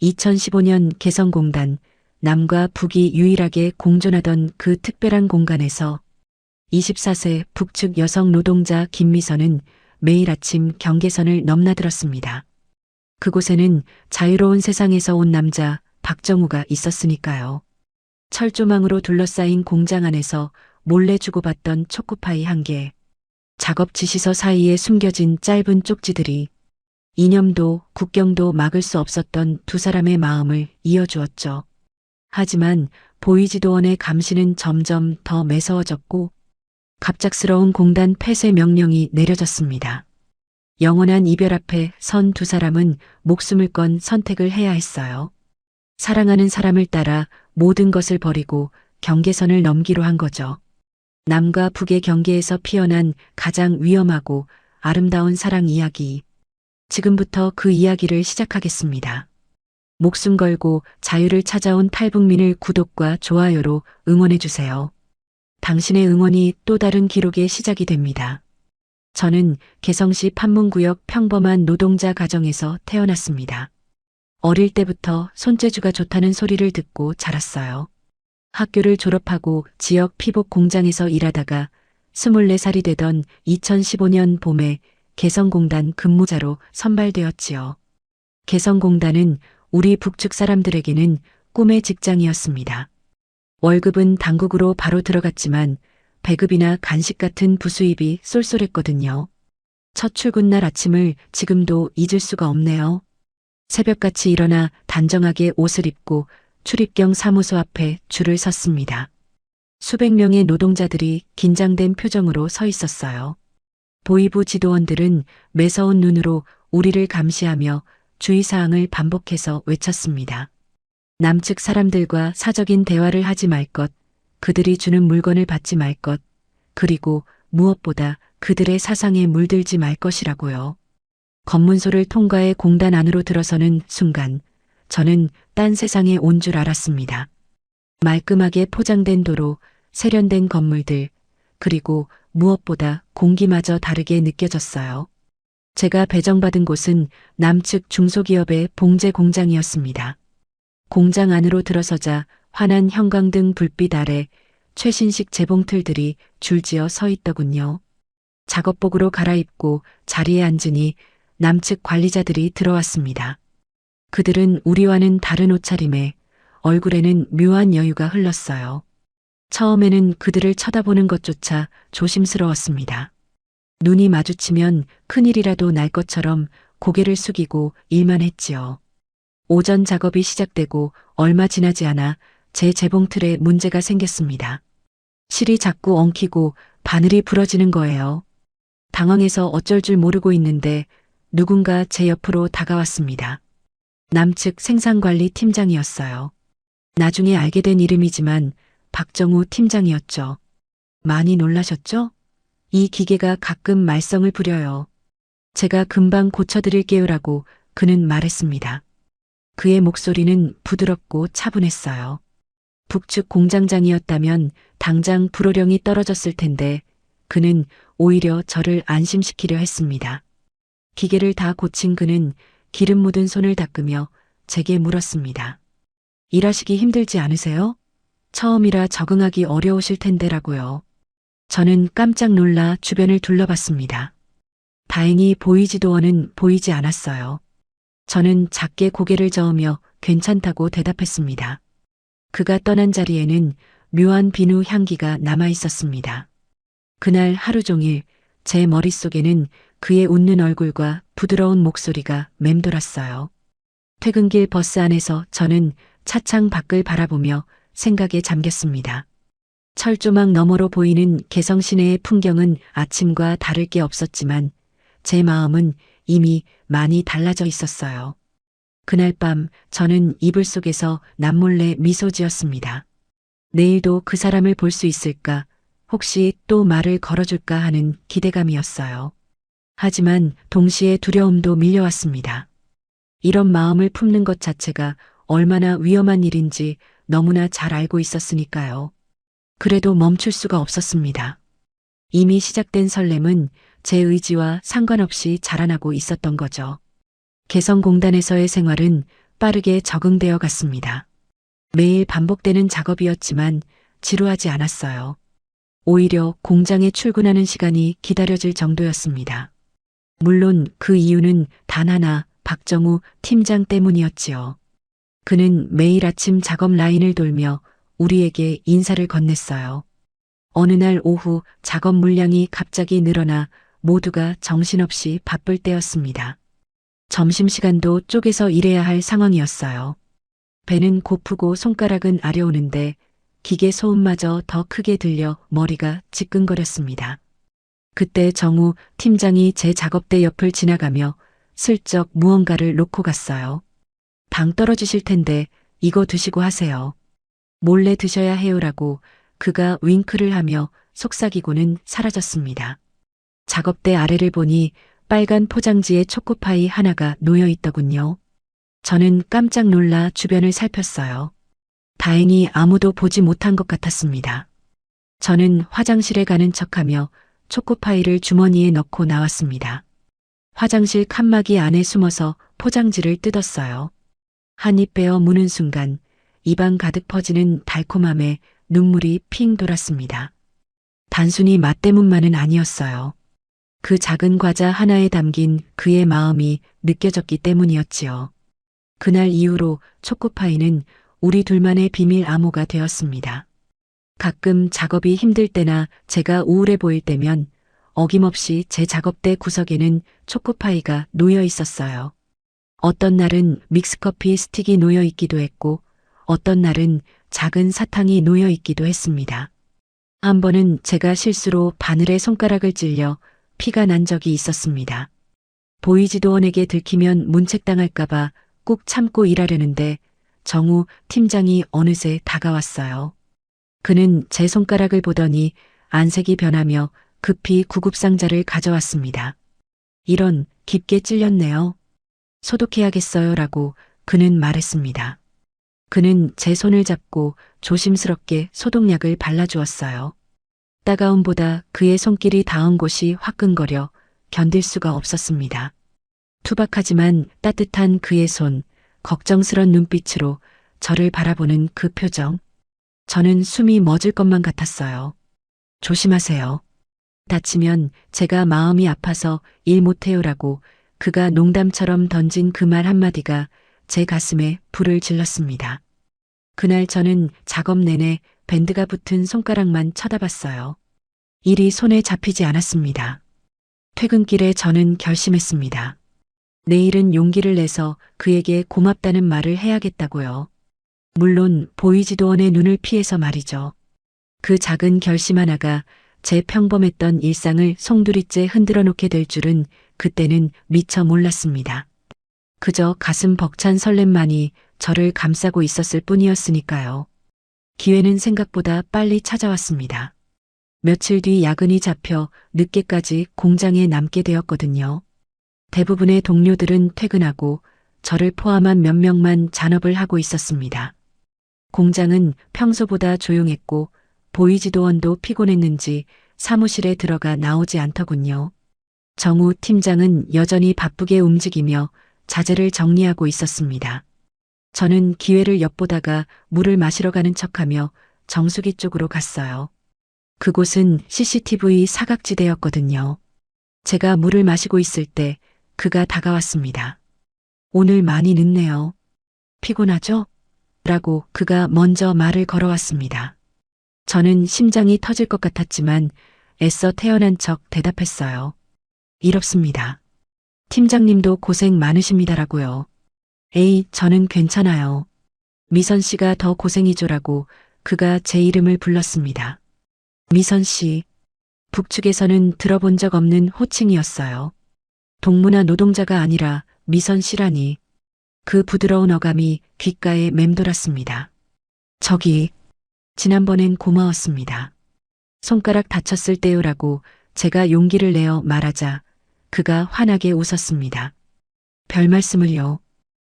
2015년 개성공단, 남과 북이 유일하게 공존하던 그 특별한 공간에서 24세 북측 여성 노동자 김미선은 매일 아침 경계선을 넘나들었습니다. 그곳에는 자유로운 세상에서 온 남자 박정우가 있었으니까요. 철조망으로 둘러싸인 공장 안에서 몰래 주고받던 초코파이 한 개, 작업 지시서 사이에 숨겨진 짧은 쪽지들이 이념도 국경도 막을 수 없었던 두 사람의 마음을 이어주었죠. 하지만 보이지도 않의 감시는 점점 더 매서워졌고 갑작스러운 공단 폐쇄 명령이 내려졌습니다. 영원한 이별 앞에 선 두 사람은 목숨을 건 선택을 해야 했어요. 사랑하는 사람을 따라 모든 것을 버리고 경계선을 넘기로 한 거죠. 남과 북의 경계에서 피어난 가장 위험하고 아름다운 사랑 이야기. 지금부터 그 이야기를 시작하겠습니다. 목숨 걸고 자유를 찾아온 탈북민을 구독과 좋아요로 응원해주세요. 당신의 응원이 또 다른 기록의 시작이 됩니다. 저는 개성시 판문구역 평범한 노동자 가정에서 태어났습니다. 어릴 때부터 손재주가 좋다는 소리를 듣고 자랐어요. 학교를 졸업하고 지역 피복 공장에서 일하다가 24살이 되던 2015년 봄에 개성공단 근무자로 선발되었지요. 개성공단은 우리 북측 사람들에게는 꿈의 직장이었습니다. 월급은 당국으로 바로 들어갔지만 배급이나 간식 같은 부수입이 쏠쏠했거든요. 첫 출근날 아침을 지금도 잊을 수가 없네요. 새벽같이 일어나 단정하게 옷을 입고 출입경 사무소 앞에 줄을 섰습니다. 수백 명의 노동자들이 긴장된 표정으로 서 있었어요. 보위부 지도원들은 매서운 눈으로 우리를 감시하며 주의사항을 반복해서 외쳤습니다. 남측 사람들과 사적인 대화를 하지 말 것, 그들이 주는 물건을 받지 말 것, 그리고 무엇보다 그들의 사상에 물들지 말 것이라고요. 검문소를 통과해 공단 안으로 들어서는 순간 저는 딴 세상에 온 줄 알았습니다. 말끔하게 포장된 도로, 세련된 건물들, 그리고 무엇보다 공기마저 다르게 느껴졌어요. 제가 배정받은 곳은 남측 중소기업의 봉제 공장이었습니다. 공장 안으로 들어서자 환한 형광등 불빛 아래 최신식 재봉틀들이 줄지어 서 있더군요. 작업복으로 갈아입고 자리에 앉으니 남측 관리자들이 들어왔습니다. 그들은 우리와는 다른 옷차림에 얼굴에는 묘한 여유가 흘렀어요. 처음에는 그들을 쳐다보는 것조차 조심스러웠습니다. 눈이 마주치면 큰일이라도 날 것처럼 고개를 숙이고 일만 했지요. 오전 작업이 시작되고 얼마 지나지 않아 제 재봉틀에 문제가 생겼습니다. 실이 자꾸 엉키고 바늘이 부러지는 거예요. 당황해서 어쩔 줄 모르고 있는데 누군가 제 옆으로 다가왔습니다. 남측 생산관리 팀장이었어요. 나중에 알게 된 이름이지만 박정우 팀장이었죠. 많이 놀라셨죠? 이 기계가 가끔 말썽을 부려요. 제가 금방 고쳐드릴게요라고 그는 말했습니다. 그의 목소리는 부드럽고 차분했어요. 북측 공장장이었다면 당장 불호령이 떨어졌을 텐데 그는 오히려 저를 안심시키려 했습니다. 기계를 다 고친 그는 기름 묻은 손을 닦으며 제게 물었습니다. 일하시기 힘들지 않으세요? 처음이라 적응하기 어려우실 텐데라고요. 저는 깜짝 놀라 주변을 둘러봤습니다. 다행히 보이지도 않은 보이지 않았어요. 저는 작게 고개를 저으며 괜찮다고 대답했습니다. 그가 떠난 자리에는 묘한 비누 향기가 남아 있었습니다. 그날 하루 종일 제 머릿속에는 그의 웃는 얼굴과 부드러운 목소리가 맴돌았어요. 퇴근길 버스 안에서 저는 차창 밖을 바라보며 생각에 잠겼습니다. 철조망 너머로 보이는 개성 시내의 풍경은 아침과 다를 게 없었지만 제 마음은 이미 많이 달라져 있었어요. 그날 밤 저는 이불 속에서 남몰래 미소 지었습니다. 내일도 그 사람을 볼 수 있을까, 혹시 또 말을 걸어줄까 하는 기대감이었어요. 하지만 동시에 두려움도 밀려왔습니다. 이런 마음을 품는 것 자체가 얼마나 위험한 일인지 너무나 잘 알고 있었으니까요. 그래도 멈출 수가 없었습니다. 이미 시작된 설렘은 제 의지와 상관없이 자라나고 있었던 거죠. 개성공단에서의 생활은 빠르게 적응되어 갔습니다. 매일 반복되는 작업이었지만 지루하지 않았어요. 오히려 공장에 출근하는 시간이 기다려질 정도였습니다. 물론 그 이유는 단 하나, 박정우 팀장 때문이었지요. 그는 매일 아침 작업 라인을 돌며 우리에게 인사를 건넸어요. 어느 날 오후 작업 물량이 갑자기 늘어나 모두가 정신없이 바쁠 때였습니다. 점심시간도 쪼개서 일해야 할 상황이었어요. 배는 고프고 손가락은 아려오는데 기계 소음마저 더 크게 들려 머리가 지끈거렸습니다. 그때 정우 팀장이 제 작업대 옆을 지나가며 슬쩍 무언가를 놓고 갔어요. 당 떨어지실 텐데 이거 드시고 하세요. 몰래 드셔야 해요라고 그가 윙크를 하며 속삭이고는 사라졌습니다. 작업대 아래를 보니 빨간 포장지에 초코파이 하나가 놓여 있더군요. 저는 깜짝 놀라 주변을 살폈어요. 다행히 아무도 보지 못한 것 같았습니다. 저는 화장실에 가는 척하며 초코파이를 주머니에 넣고 나왔습니다. 화장실 칸막이 안에 숨어서 포장지를 뜯었어요. 한 입 베어 무는 순간 입안 가득 퍼지는 달콤함에 눈물이 핑 돌았습니다. 단순히 맛 때문만은 아니었어요. 그 작은 과자 하나에 담긴 그의 마음이 느껴졌기 때문이었지요. 그날 이후로 초코파이는 우리 둘만의 비밀 암호가 되었습니다. 가끔 작업이 힘들 때나 제가 우울해 보일 때면 어김없이 제 작업대 구석에는 초코파이가 놓여 있었어요. 어떤 날은 믹스커피 스틱이 놓여 있기도 했고 어떤 날은 작은 사탕이 놓여 있기도 했습니다. 한 번은 제가 실수로 바늘에 손가락을 찔려 피가 난 적이 있었습니다. 보이지도원에게 들키면 문책당할까봐 꾹 참고 일하려는데 정우 팀장이 어느새 다가왔어요. 그는 제 손가락을 보더니 안색이 변하며 급히 구급상자를 가져왔습니다. 이런, 깊게 찔렸네요. 소독해야겠어요 라고 그는 말했습니다. 그는 제 손을 잡고 조심스럽게 소독약을 발라주었어요. 따가움보다 그의 손길이 닿은 곳이 화끈거려 견딜 수가 없었습니다. 투박하지만 따뜻한 그의 손, 걱정스런 눈빛으로 저를 바라보는 그 표정. 저는 숨이 멎을 것만 같았어요. 조심하세요. 다치면 제가 마음이 아파서 일 못해요라고 그가 농담처럼 던진 그 말 한마디가 제 가슴에 불을 질렀습니다. 그날 저는 작업 내내 밴드가 붙은 손가락만 쳐다봤어요. 일이 손에 잡히지 않았습니다. 퇴근길에 저는 결심했습니다. 내일은 용기를 내서 그에게 고맙다는 말을 해야겠다고요. 물론 보이지도원의 눈을 피해서 말이죠. 그 작은 결심 하나가 제 평범했던 일상을 송두리째 흔들어 놓게 될 줄은 그때는 미처 몰랐습니다. 그저 가슴 벅찬 설렘만이 저를 감싸고 있었을 뿐이었으니까요. 기회는 생각보다 빨리 찾아왔습니다. 며칠 뒤 야근이 잡혀 늦게까지 공장에 남게 되었거든요. 대부분의 동료들은 퇴근하고 저를 포함한 몇 명만 잔업을 하고 있었습니다. 공장은 평소보다 조용했고 보이지도원도 피곤했는지 사무실에 들어가 나오지 않더군요. 정우 팀장은 여전히 바쁘게 움직이며 자재를 정리하고 있었습니다. 저는 기회를 엿보다가 물을 마시러 가는 척하며 정수기 쪽으로 갔어요. 그곳은 CCTV 사각지대였거든요. 제가 물을 마시고 있을 때 그가 다가왔습니다. 오늘 많이 늦네요. 피곤하죠? 라고 그가 먼저 말을 걸어왔습니다. 저는 심장이 터질 것 같았지만 애써 태어난 척 대답했어요. 이렇습니다. 팀장님도 고생 많으십니다라고요. 에이, 저는 괜찮아요. 미선 씨가 더 고생이죠라고 그가 제 이름을 불렀습니다. 미선 씨. 북측에서는 들어본 적 없는 호칭이었어요. 동무나 노동자가 아니라 미선 씨라니. 그 부드러운 어감이 귓가에 맴돌았습니다. 저기, 지난번엔 고마웠습니다. 손가락 다쳤을 때요라고 제가 용기를 내어 말하자 그가 환하게 웃었습니다. 별 말씀을요.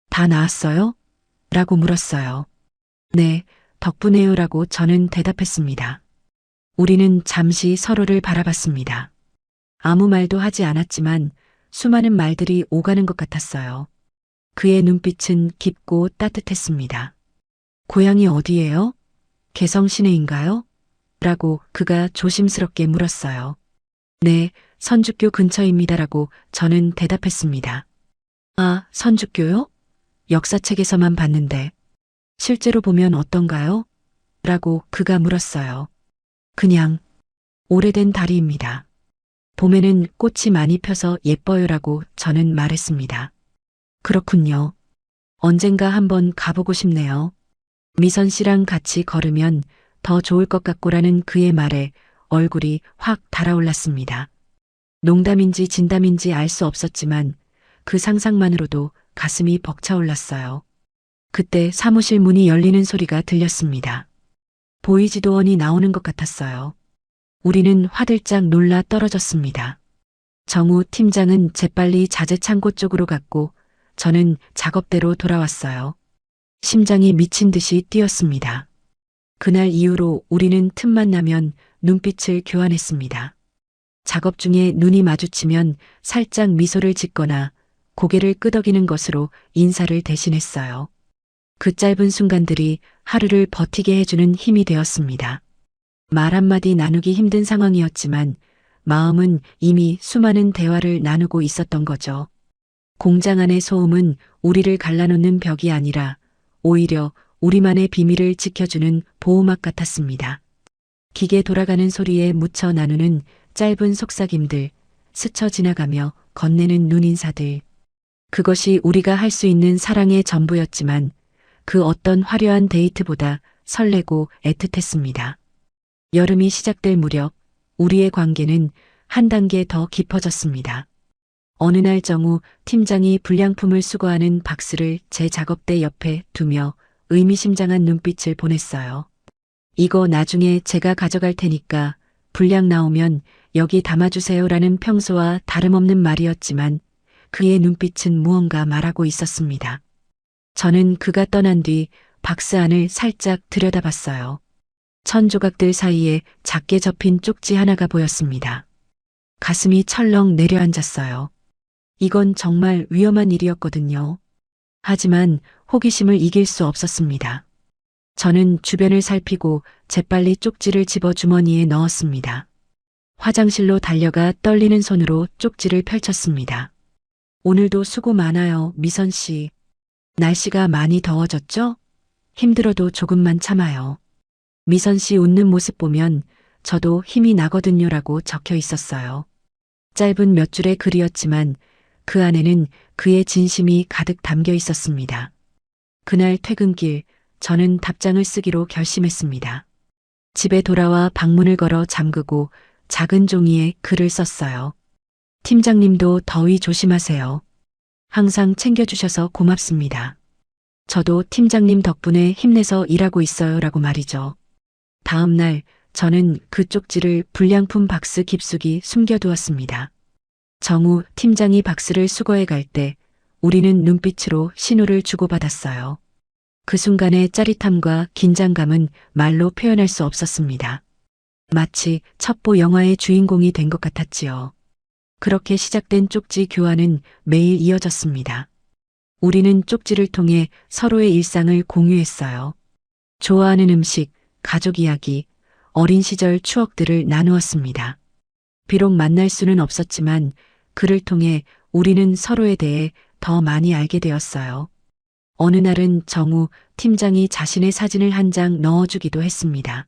다 나았어요? 라고 물었어요. 네, 덕분에요라고 저는 대답했습니다. 우리는 잠시 서로를 바라봤습니다. 아무 말도 하지 않았지만 수많은 말들이 오가는 것 같았어요. 그의 눈빛은 깊고 따뜻했습니다. 고향이 어디예요? 개성 시내인가요? 라고 그가 조심스럽게 물었어요. 네, 선주교 근처입니다라고 저는 대답했습니다. 아, 선주교요? 역사책에서만 봤는데. 실제로 보면 어떤가요? 라고 그가 물었어요. 그냥 오래된 다리입니다. 봄에는 꽃이 많이 펴서 예뻐요라고 저는 말했습니다. 그렇군요. 언젠가 한번 가보고 싶네요. 미선 씨랑 같이 걸으면 더 좋을 것 같고라는 그의 말에 얼굴이 확 달아올랐습니다. 농담인지 진담인지 알 수 없었지만 그 상상만으로도 가슴이 벅차올랐어요. 그때 사무실 문이 열리는 소리가 들렸습니다. 보이지도 않이 나오는 것 같았어요. 우리는 화들짝 놀라 떨어졌습니다. 정우 팀장은 재빨리 자재 창고 쪽으로 갔고 저는 작업대로 돌아왔어요. 심장이 미친 듯이 뛰었습니다. 그날 이후로 우리는 틈만 나면 눈빛을 교환했습니다. 작업 중에 눈이 마주치면 살짝 미소를 짓거나 고개를 끄덕이는 것으로 인사를 대신했어요. 그 짧은 순간들이 하루를 버티게 해주는 힘이 되었습니다. 말 한마디 나누기 힘든 상황이었지만 마음은 이미 수많은 대화를 나누고 있었던 거죠. 공장 안의 소음은 우리를 갈라놓는 벽이 아니라 오히려 우리만의 비밀을 지켜주는 보호막 같았습니다. 기계 돌아가는 소리에 묻혀 나누는 짧은 속삭임들, 스쳐 지나가며 건네는 눈인사들. 그것이 우리가 할 수 있는 사랑의 전부였지만 그 어떤 화려한 데이트보다 설레고 애틋했습니다. 여름이 시작될 무렵 우리의 관계는 한 단계 더 깊어졌습니다. 어느 날 정우 팀장이 불량품을 수거하는 박스를 제 작업대 옆에 두며 의미심장한 눈빛을 보냈어요. 이거 나중에 제가 가져갈 테니까 불량 나오면 여기 담아주세요라는 평소와 다름없는 말이었지만 그의 눈빛은 무언가 말하고 있었습니다. 저는 그가 떠난 뒤 박스 안을 살짝 들여다봤어요. 천 조각들 사이에 작게 접힌 쪽지 하나가 보였습니다. 가슴이 철렁 내려앉았어요. 이건 정말 위험한 일이었거든요. 하지만 호기심을 이길 수 없었습니다. 저는 주변을 살피고 재빨리 쪽지를 집어 주머니에 넣었습니다. 화장실로 달려가 떨리는 손으로 쪽지를 펼쳤습니다. 오늘도 수고 많아요, 미선 씨. 날씨가 많이 더워졌죠? 힘들어도 조금만 참아요. 미선 씨 웃는 모습 보면 저도 힘이 나거든요라고 적혀 있었어요. 짧은 몇 줄의 글이었지만 그 안에는 그의 진심이 가득 담겨 있었습니다. 그날 퇴근길 저는 답장을 쓰기로 결심했습니다. 집에 돌아와 방문을 걸어 잠그고 작은 종이에 글을 썼어요. 팀장님도 더위 조심하세요. 항상 챙겨주셔서 고맙습니다. 저도 팀장님 덕분에 힘내서 일하고 있어요라고 말이죠. 다음 날 저는 그 쪽지를 불량품 박스 깊숙이 숨겨두었습니다. 정우 팀장이 박스를 수거해 갈 때 우리는 눈빛으로 신호를 주고받았어요. 그 순간의 짜릿함과 긴장감은 말로 표현할 수 없었습니다. 마치 첩보 영화의 주인공이 된 것 같았지요. 그렇게 시작된 쪽지 교환은 매일 이어졌습니다. 우리는 쪽지를 통해 서로의 일상을 공유했어요. 좋아하는 음식, 가족 이야기, 어린 시절 추억들을 나누었습니다. 비록 만날 수는 없었지만 글을 통해 우리는 서로에 대해 더 많이 알게 되었어요. 어느 날은 정우 팀장이 자신의 사진을 한 장 넣어주기도 했습니다.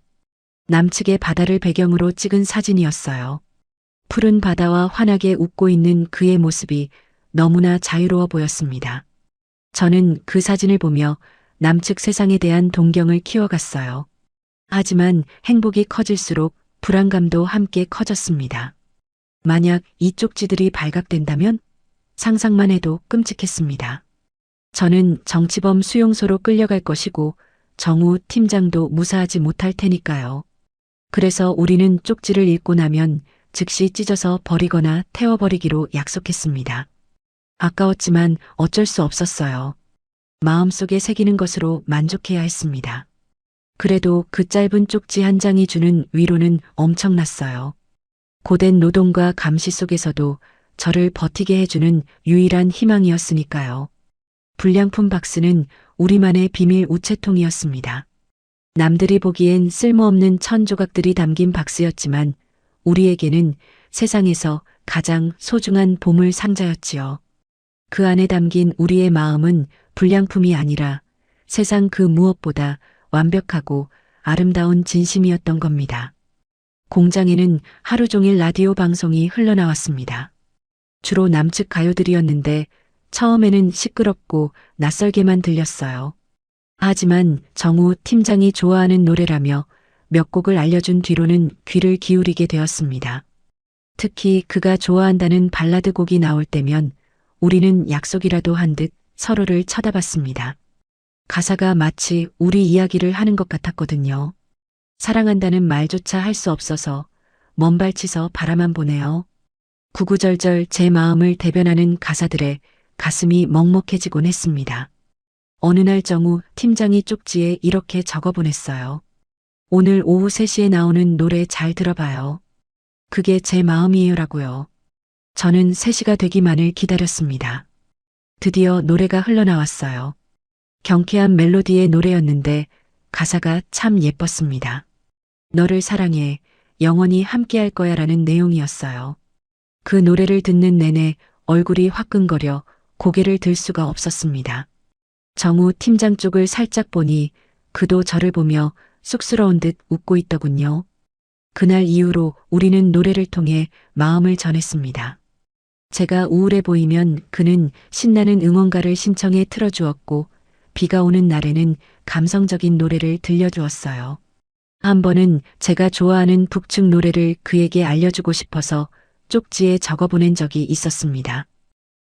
남측의 바다를 배경으로 찍은 사진이었어요. 푸른 바다와 환하게 웃고 있는 그의 모습이 너무나 자유로워 보였습니다. 저는 그 사진을 보며 남측 세상에 대한 동경을 키워갔어요. 하지만 행복이 커질수록 불안감도 함께 커졌습니다. 만약 이 쪽지들이 발각된다면 상상만 해도 끔찍했습니다. 저는 정치범 수용소로 끌려갈 것이고 정우 팀장도 무사하지 못할 테니까요. 그래서 우리는 쪽지를 읽고 나면 즉시 찢어서 버리거나 태워버리기로 약속했습니다. 아까웠지만 어쩔 수 없었어요. 마음속에 새기는 것으로 만족해야 했습니다. 그래도 그 짧은 쪽지 한 장이 주는 위로는 엄청났어요. 고된 노동과 감시 속에서도 저를 버티게 해주는 유일한 희망이었으니까요. 불량품 박스는 우리만의 비밀 우체통이었습니다. 남들이 보기엔 쓸모없는 천 조각들이 담긴 박스였지만 우리에게는 세상에서 가장 소중한 보물 상자였지요. 그 안에 담긴 우리의 마음은 불량품이 아니라 세상 그 무엇보다 완벽하고 아름다운 진심이었던 겁니다. 공장에는 하루 종일 라디오 방송이 흘러나왔습니다. 주로 남측 가요들이었는데 처음에는 시끄럽고 낯설게만 들렸어요. 하지만 정우 팀장이 좋아하는 노래라며 몇 곡을 알려준 뒤로는 귀를 기울이게 되었습니다. 특히 그가 좋아한다는 발라드 곡이 나올 때면 우리는 약속이라도 한 듯 서로를 쳐다봤습니다. 가사가 마치 우리 이야기를 하는 것 같았거든요. 사랑한다는 말조차 할 수 없어서 먼발치서 바라만 보네요. 구구절절 제 마음을 대변하는 가사들에 가슴이 먹먹해지곤 했습니다. 어느 날 정우 팀장이 쪽지에 이렇게 적어보냈어요. 오늘 오후 3시에 나오는 노래 잘 들어봐요. 그게 제 마음이에요라고요. 저는 3시가 되기만을 기다렸습니다. 드디어 노래가 흘러나왔어요. 경쾌한 멜로디의 노래였는데 가사가 참 예뻤습니다. 너를 사랑해, 영원히 함께할 거야 라는 내용이었어요. 그 노래를 듣는 내내 얼굴이 화끈거려 고개를 들 수가 없었습니다. 정우 팀장 쪽을 살짝 보니 그도 저를 보며 쑥스러운 듯 웃고 있더군요. 그날 이후로 우리는 노래를 통해 마음을 전했습니다. 제가 우울해 보이면 그는 신나는 응원가를 신청해 틀어주었고 비가 오는 날에는 감성적인 노래를 들려주었어요. 한 번은 제가 좋아하는 북측 노래를 그에게 알려주고 싶어서 쪽지에 적어보낸 적이 있었습니다.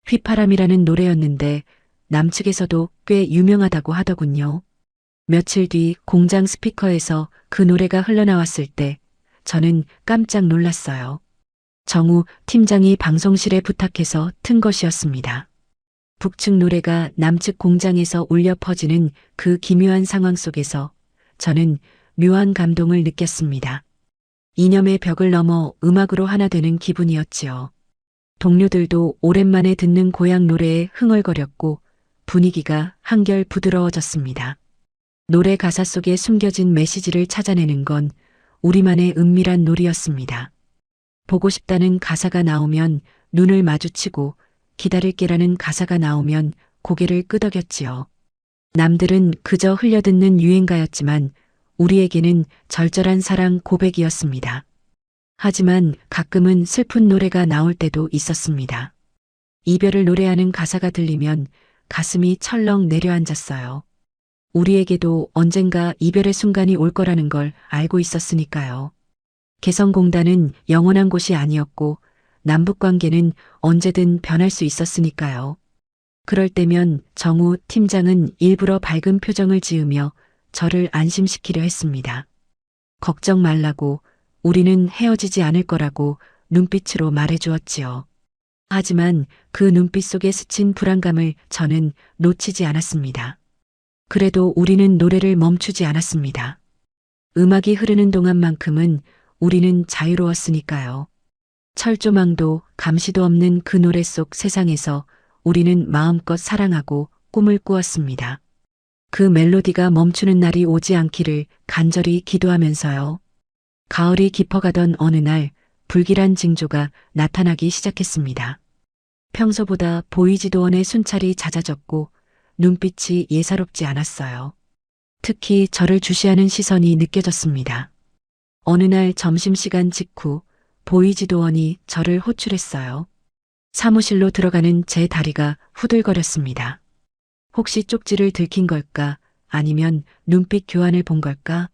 휘파람이라는 노래였는데 남측에서도 꽤 유명하다고 하더군요. 며칠 뒤 공장 스피커에서 그 노래가 흘러나왔을 때 저는 깜짝 놀랐어요. 정우 팀장이 방송실에 부탁해서 튼 것이었습니다. 북측 노래가 남측 공장에서 울려 퍼지는 그 기묘한 상황 속에서 저는 묘한 감동을 느꼈습니다. 이념의 벽을 넘어 음악으로 하나 되는 기분이었지요. 동료들도 오랜만에 듣는 고향 노래에 흥얼거렸고 분위기가 한결 부드러워졌습니다. 노래 가사 속에 숨겨진 메시지를 찾아내는 건 우리만의 은밀한 놀이였습니다. 보고 싶다는 가사가 나오면 눈을 마주치고 기다릴게라는 가사가 나오면 고개를 끄덕였지요. 남들은 그저 흘려듣는 유행가였지만 우리에게는 절절한 사랑 고백이었습니다. 하지만 가끔은 슬픈 노래가 나올 때도 있었습니다. 이별을 노래하는 가사가 들리면 가슴이 철렁 내려앉았어요. 우리에게도 언젠가 이별의 순간이 올 거라는 걸 알고 있었으니까요. 개성공단은 영원한 곳이 아니었고 남북관계는 언제든 변할 수 있었으니까요. 그럴 때면 정우 팀장은 일부러 밝은 표정을 지으며 저를 안심시키려 했습니다. 걱정 말라고, 우리는 헤어지지 않을 거라고 눈빛으로 말해주었지요. 하지만 그 눈빛 속에 스친 불안감을 저는 놓치지 않았습니다. 그래도 우리는 노래를 멈추지 않았습니다. 음악이 흐르는 동안만큼은 우리는 자유로웠으니까요. 철조망도 감시도 없는 그 노래 속 세상에서 우리는 마음껏 사랑하고 꿈을 꾸었습니다. 그 멜로디가 멈추는 날이 오지 않기를 간절히 기도하면서요. 가을이 깊어가던 어느 날 불길한 징조가 나타나기 시작했습니다. 평소보다 보이지도 않은 순찰이 잦아졌고 눈빛이 예사롭지 않았어요. 특히 저를 주시하는 시선이 느껴졌습니다. 어느 날 점심시간 직후 보이지도 않이 저를 호출했어요. 사무실로 들어가는 제 다리가 후들거렸습니다. 혹시 쪽지를 들킨 걸까? 아니면 눈빛 교환을 본 걸까?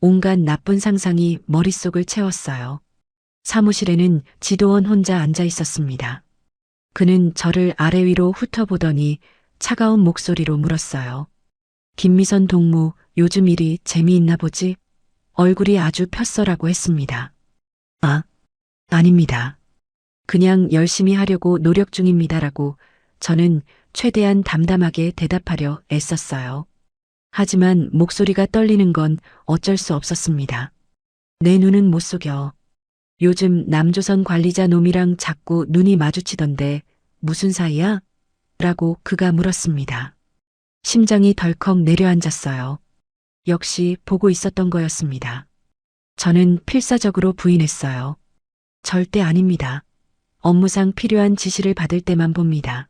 온갖 나쁜 상상이 머릿속을 채웠어요. 사무실에는 지도원 혼자 앉아 있었습니다. 그는 저를 아래 위로 훑어보더니 차가운 목소리로 물었어요. 김미선 동무, 요즘 일이 재미있나 보지? 얼굴이 아주 폈어라고 했습니다. 아닙니다. 그냥 열심히 하려고 노력 중입니다라고 저는 최대한 담담하게 대답하려 애썼어요. 하지만 목소리가 떨리는 건 어쩔 수 없었습니다. 내 눈은 못 속여. 요즘 남조선 관리자 놈이랑 자꾸 눈이 마주치던데 무슨 사이야? 라고 그가 물었습니다. 심장이 덜컥 내려앉았어요. 역시 보고 있었던 거였습니다. 저는 필사적으로 부인했어요. 절대 아닙니다. 업무상 필요한 지시를 받을 때만 봅니다.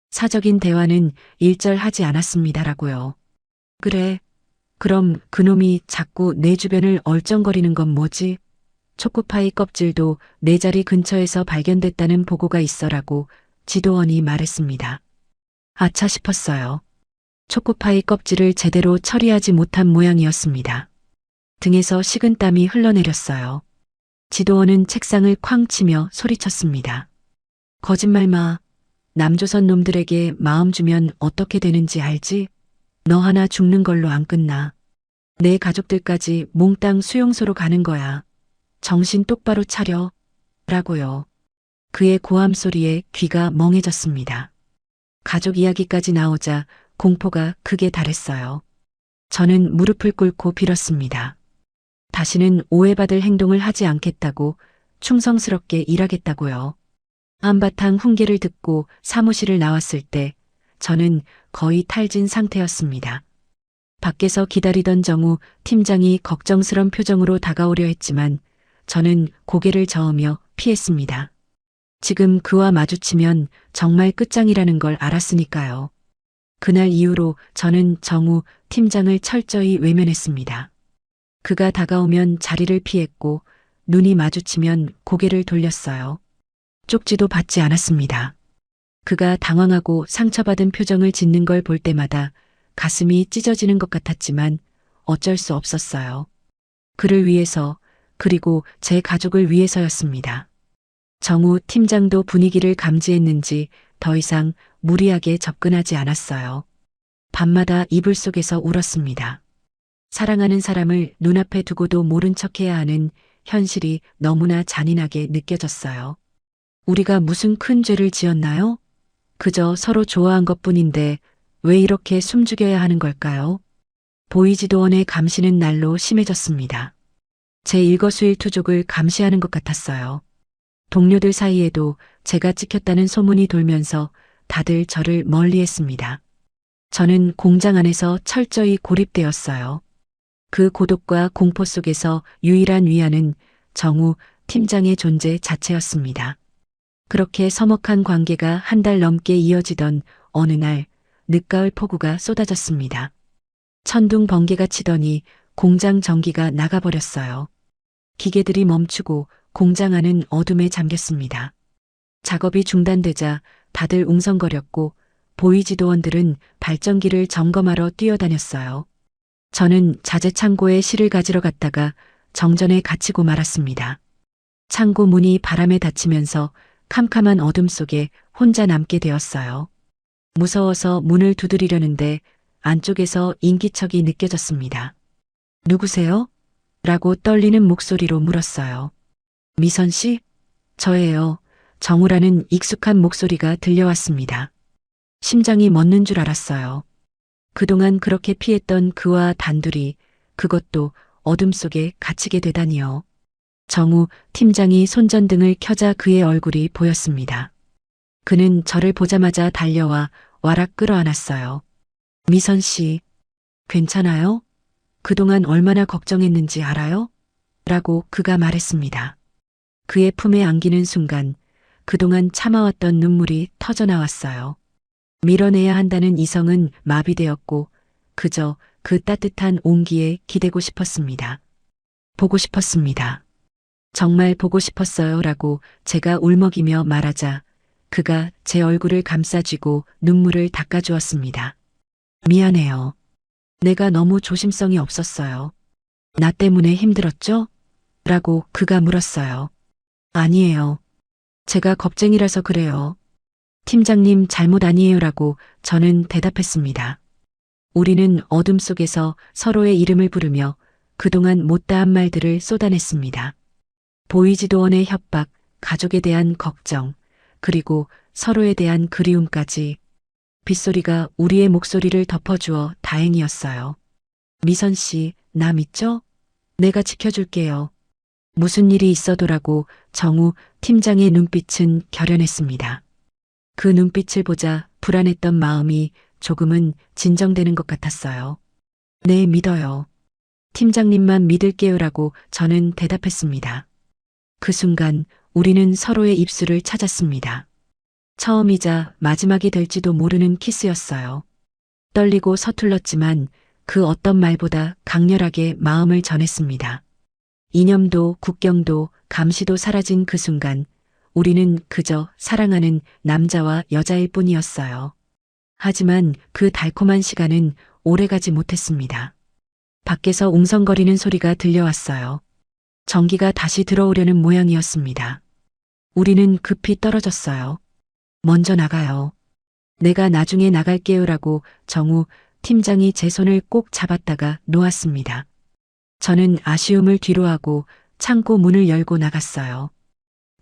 사적인 대화는 일절하지 않았습니다라고요. 그래. 그럼 그놈이 자꾸 내 주변을 얼쩡거리는 건 뭐지? 초코파이 껍질도 내 자리 근처에서 발견됐다는 보고가 있어라고 지도원이 말했습니다. 아차 싶었어요. 초코파이 껍질을 제대로 처리하지 못한 모양이었습니다. 등에서 식은땀이 흘러내렸어요. 지도원은 책상을 쾅 치며 소리쳤습니다. 거짓말 마. 남조선 놈들에게 마음 주면 어떻게 되는지 알지? 너 하나 죽는 걸로 안 끝나. 내 가족들까지 몽땅 수용소로 가는 거야. 정신 똑바로 차려. 라고요. 그의 고함 소리에 귀가 멍해졌습니다. 가족 이야기까지 나오자 공포가 극에 달했어요. 저는 무릎을 꿇고 빌었습니다. 다시는 오해받을 행동을 하지 않겠다고, 충성스럽게 일하겠다고요. 한바탕 훈계를 듣고 사무실을 나왔을 때 저는 거의 탈진 상태였습니다. 밖에서 기다리던 정우 팀장이 걱정스런 표정으로 다가오려 했지만 저는 고개를 저으며 피했습니다. 지금 그와 마주치면 정말 끝장이라는 걸 알았으니까요. 그날 이후로 저는 정우 팀장을 철저히 외면했습니다. 그가 다가오면 자리를 피했고 눈이 마주치면 고개를 돌렸어요. 쪽지도 받지 않았습니다. 그가 당황하고 상처받은 표정을 짓는 걸 볼 때마다 가슴이 찢어지는 것 같았지만 어쩔 수 없었어요. 그를 위해서, 그리고 제 가족을 위해서였습니다. 정우 팀장도 분위기를 감지했는지 더 이상 무리하게 접근하지 않았어요. 밤마다 이불 속에서 울었습니다. 사랑하는 사람을 눈앞에 두고도 모른 척해야 하는 현실이 너무나 잔인하게 느껴졌어요. 우리가 무슨 큰 죄를 지었나요? 그저 서로 좋아한 것뿐인데 왜 이렇게 숨죽여야 하는 걸까요? 보이지도원의 감시는 날로 심해졌습니다. 제 일거수일투족을 감시하는 것 같았어요. 동료들 사이에도 제가 찍혔다는 소문이 돌면서 다들 저를 멀리했습니다. 저는 공장 안에서 철저히 고립되었어요. 그 고독과 공포 속에서 유일한 위안은 정우 팀장의 존재 자체였습니다. 그렇게 서먹한 관계가 한 달 넘게 이어지던 어느 날 늦가을 폭우가 쏟아졌습니다. 천둥 번개가 치더니 공장 전기가 나가버렸어요. 기계들이 멈추고 공장 안은 어둠에 잠겼습니다. 작업이 중단되자 다들 웅성거렸고 보이지도원들은 발전기를 점검하러 뛰어다녔어요. 저는 자재 창고에 실을 가지러 갔다가 정전에 갇히고 말았습니다. 창고 문이 바람에 닫히면서 캄캄한 어둠 속에 혼자 남게 되었어요. 무서워서 문을 두드리려는데 안쪽에서 인기척이 느껴졌습니다. 누구세요? 라고 떨리는 목소리로 물었어요. 미선 씨? 저예요. 정우라는 익숙한 목소리가 들려왔습니다. 심장이 멎는 줄 알았어요. 그동안 그렇게 피했던 그와 단둘이, 그것도 어둠 속에 갇히게 되다니요. 정우 팀장이 손전등을 켜자 그의 얼굴이 보였습니다. 그는 저를 보자마자 달려와 와락 끌어안았어요. 미선 씨, 괜찮아요? 그동안 얼마나 걱정했는지 알아요? 라고 그가 말했습니다. 그의 품에 안기는 순간 그동안 참아왔던 눈물이 터져나왔어요. 밀어내야 한다는 이성은 마비되었고 그저 그 따뜻한 온기에 기대고 싶었습니다. 보고 싶었습니다. 정말 보고 싶었어요 라고 제가 울먹이며 말하자 그가 제 얼굴을 감싸쥐고 눈물을 닦아주었습니다. 미안해요. 내가 너무 조심성이 없었어요. 나 때문에 힘들었죠? 라고 그가 물었어요. 아니에요. 제가 겁쟁이라서 그래요. 팀장님 잘못 아니에요 라고 저는 대답했습니다. 우리는 어둠 속에서 서로의 이름을 부르며 그동안 못다한 말들을 쏟아냈습니다. 보이지도원의 협박, 가족에 대한 걱정, 그리고 서로에 대한 그리움까지 빗소리가 우리의 목소리를 덮어주어 다행이었어요. 미선 씨, 나 믿죠? 내가 지켜줄게요. 무슨 일이 있어도라고 정우 팀장의 눈빛은 결연했습니다. 그 눈빛을 보자 불안했던 마음이 조금은 진정되는 것 같았어요. 네, 믿어요. 팀장님만 믿을게요라고 저는 대답했습니다. 그 순간 우리는 서로의 입술을 찾았습니다. 처음이자 마지막이 될지도 모르는 키스였어요. 떨리고 서툴렀지만 그 어떤 말보다 강렬하게 마음을 전했습니다. 이념도 국경도 감시도 사라진 그 순간 우리는 그저 사랑하는 남자와 여자일 뿐이었어요. 하지만 그 달콤한 시간은 오래가지 못했습니다. 밖에서 웅성거리는 소리가 들려왔어요. 전기가 다시 들어오려는 모양이었습니다. 우리는 급히 떨어졌어요. 먼저 나가요. 내가 나중에 나갈게요라고 정우 팀장이 제 손을 꼭 잡았다가 놓았습니다. 저는 아쉬움을 뒤로하고 창고 문을 열고 나갔어요.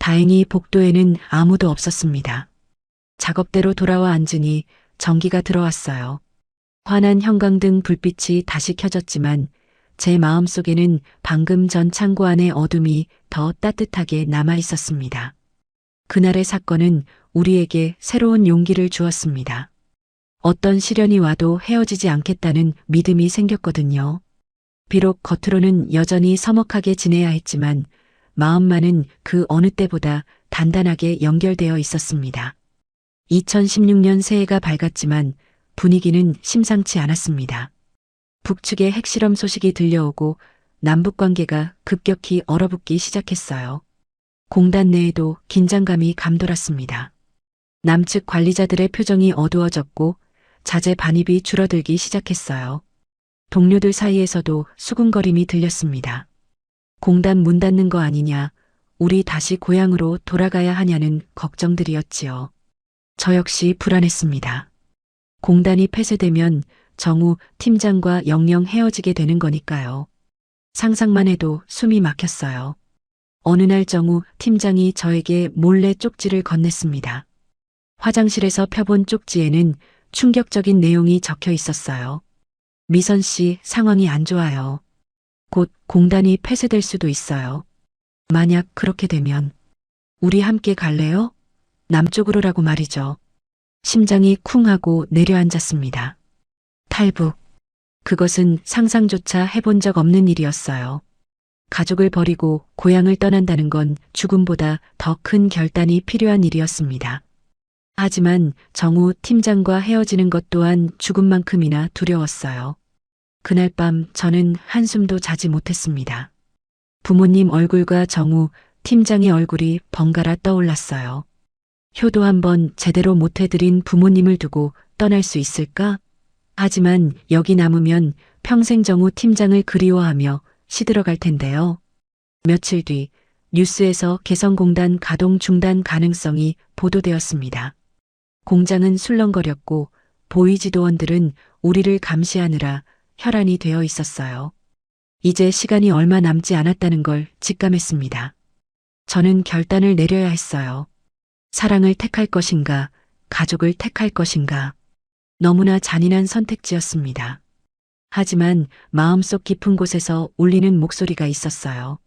다행히 복도에는 아무도 없었습니다. 작업대로 돌아와 앉으니 전기가 들어왔어요. 환한 형광등 불빛이 다시 켜졌지만 제 마음속에는 방금 전 창고 안의 어둠이 더 따뜻하게 남아 있었습니다. 그날의 사건은 우리에게 새로운 용기를 주었습니다. 어떤 시련이 와도 헤어지지 않겠다는 믿음이 생겼거든요. 비록 겉으로는 여전히 서먹하게 지내야 했지만 마음만은 그 어느 때보다 단단하게 연결되어 있었습니다. 2016년 새해가 밝았지만 분위기는 심상치 않았습니다. 북측의 핵실험 소식이 들려오고 남북 관계가 급격히 얼어붙기 시작했어요. 공단 내에도 긴장감이 감돌았습니다. 남측 관리자들의 표정이 어두워졌고 자재 반입이 줄어들기 시작했어요. 동료들 사이에서도 수군거림이 들렸습니다. 공단 문 닫는 거 아니냐, 우리 다시 고향으로 돌아가야 하냐는 걱정들이었지요. 저 역시 불안했습니다. 공단이 폐쇄되면 정우 팀장과 영영 헤어지게 되는 거니까요. 상상만 해도 숨이 막혔어요. 어느 날 정우 팀장이 저에게 몰래 쪽지를 건넸습니다. 화장실에서 펴본 쪽지에는 충격적인 내용이 적혀 있었어요. 미선 씨 상황이 안 좋아요. 곧 공단이 폐쇄될 수도 있어요. 만약 그렇게 되면 우리 함께 갈래요? 남쪽으로라고 말이죠. 심장이 쿵 하고 내려앉았습니다. 탈북. 그것은 상상조차 해본 적 없는 일이었어요. 가족을 버리고 고향을 떠난다는 건 죽음보다 더 큰 결단이 필요한 일이었습니다. 하지만 정우 팀장과 헤어지는 것 또한 죽음만큼이나 두려웠어요. 그날 밤 저는 한숨도 자지 못했습니다. 부모님 얼굴과 정우 팀장의 얼굴이 번갈아 떠올랐어요. 효도 한번 제대로 못해드린 부모님을 두고 떠날 수 있을까? 하지만 여기 남으면 평생 정우 팀장을 그리워하며 시들어갈 텐데요. 며칠 뒤 뉴스에서 개성공단 가동 중단 가능성이 보도되었습니다. 공장은 술렁거렸고 보이지도원들은 우리를 감시하느라 혈안이 되어 있었어요. 이제 시간이 얼마 남지 않았다는 걸 직감했습니다. 저는 결단을 내려야 했어요. 사랑을 택할 것인가, 가족을 택할 것인가. 너무나 잔인한 선택지였습니다. 하지만 마음속 깊은 곳에서 울리는 목소리가 있었어요.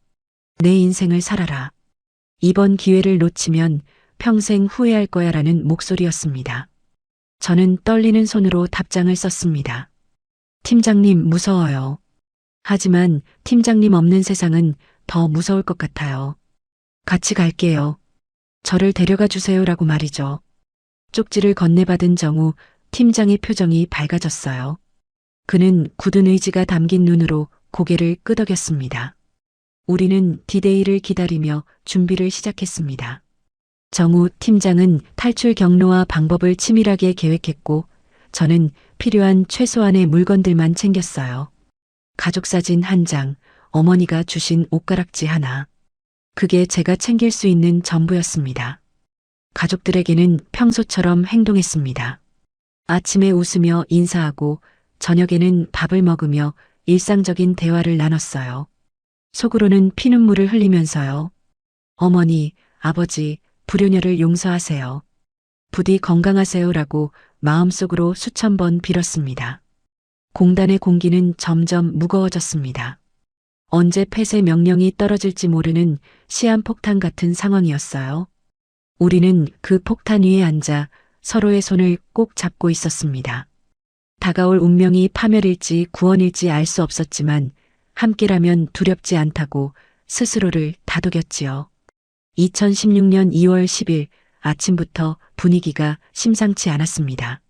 내 인생을 살아라. 이번 기회를 놓치면 평생 후회할 거야라는 목소리였습니다. 저는 떨리는 손으로 답장을 썼습니다. 팀장님 무서워요. 하지만 팀장님 없는 세상은 더 무서울 것 같아요. 같이 갈게요. 저를 데려가 주세요라고 말이죠. 쪽지를 건네받은 정우 팀장의 표정이 밝아졌어요. 그는 굳은 의지가 담긴 눈으로 고개를 끄덕였습니다. 우리는 디데이를 기다리며 준비를 시작했습니다. 정우 팀장은 탈출 경로와 방법을 치밀하게 계획했고 저는 필요한 최소한의 물건들만 챙겼어요. 가족사진 한 장, 어머니가 주신 옷가락지 하나. 그게 제가 챙길 수 있는 전부였습니다. 가족들에게는 평소처럼 행동했습니다. 아침에 웃으며 인사하고 저녁에는 밥을 먹으며 일상적인 대화를 나눴어요. 속으로는 피눈물을 흘리면서요. 어머니, 아버지, 불효녀를 용서하세요. 부디 건강하세요라고 마음속으로 수천 번 빌었습니다. 공단의 공기는 점점 무거워졌습니다. 언제 폐쇄 명령이 떨어질지 모르는 시한폭탄 같은 상황이었어요. 우리는 그 폭탄 위에 앉아 서로의 손을 꼭 잡고 있었습니다. 다가올 운명이 파멸일지 구원일지 알 수 없었지만 함께라면 두렵지 않다고 스스로를 다독였지요. 2016년 2월 10일 아침부터 분위기가 심상치 않았습니다.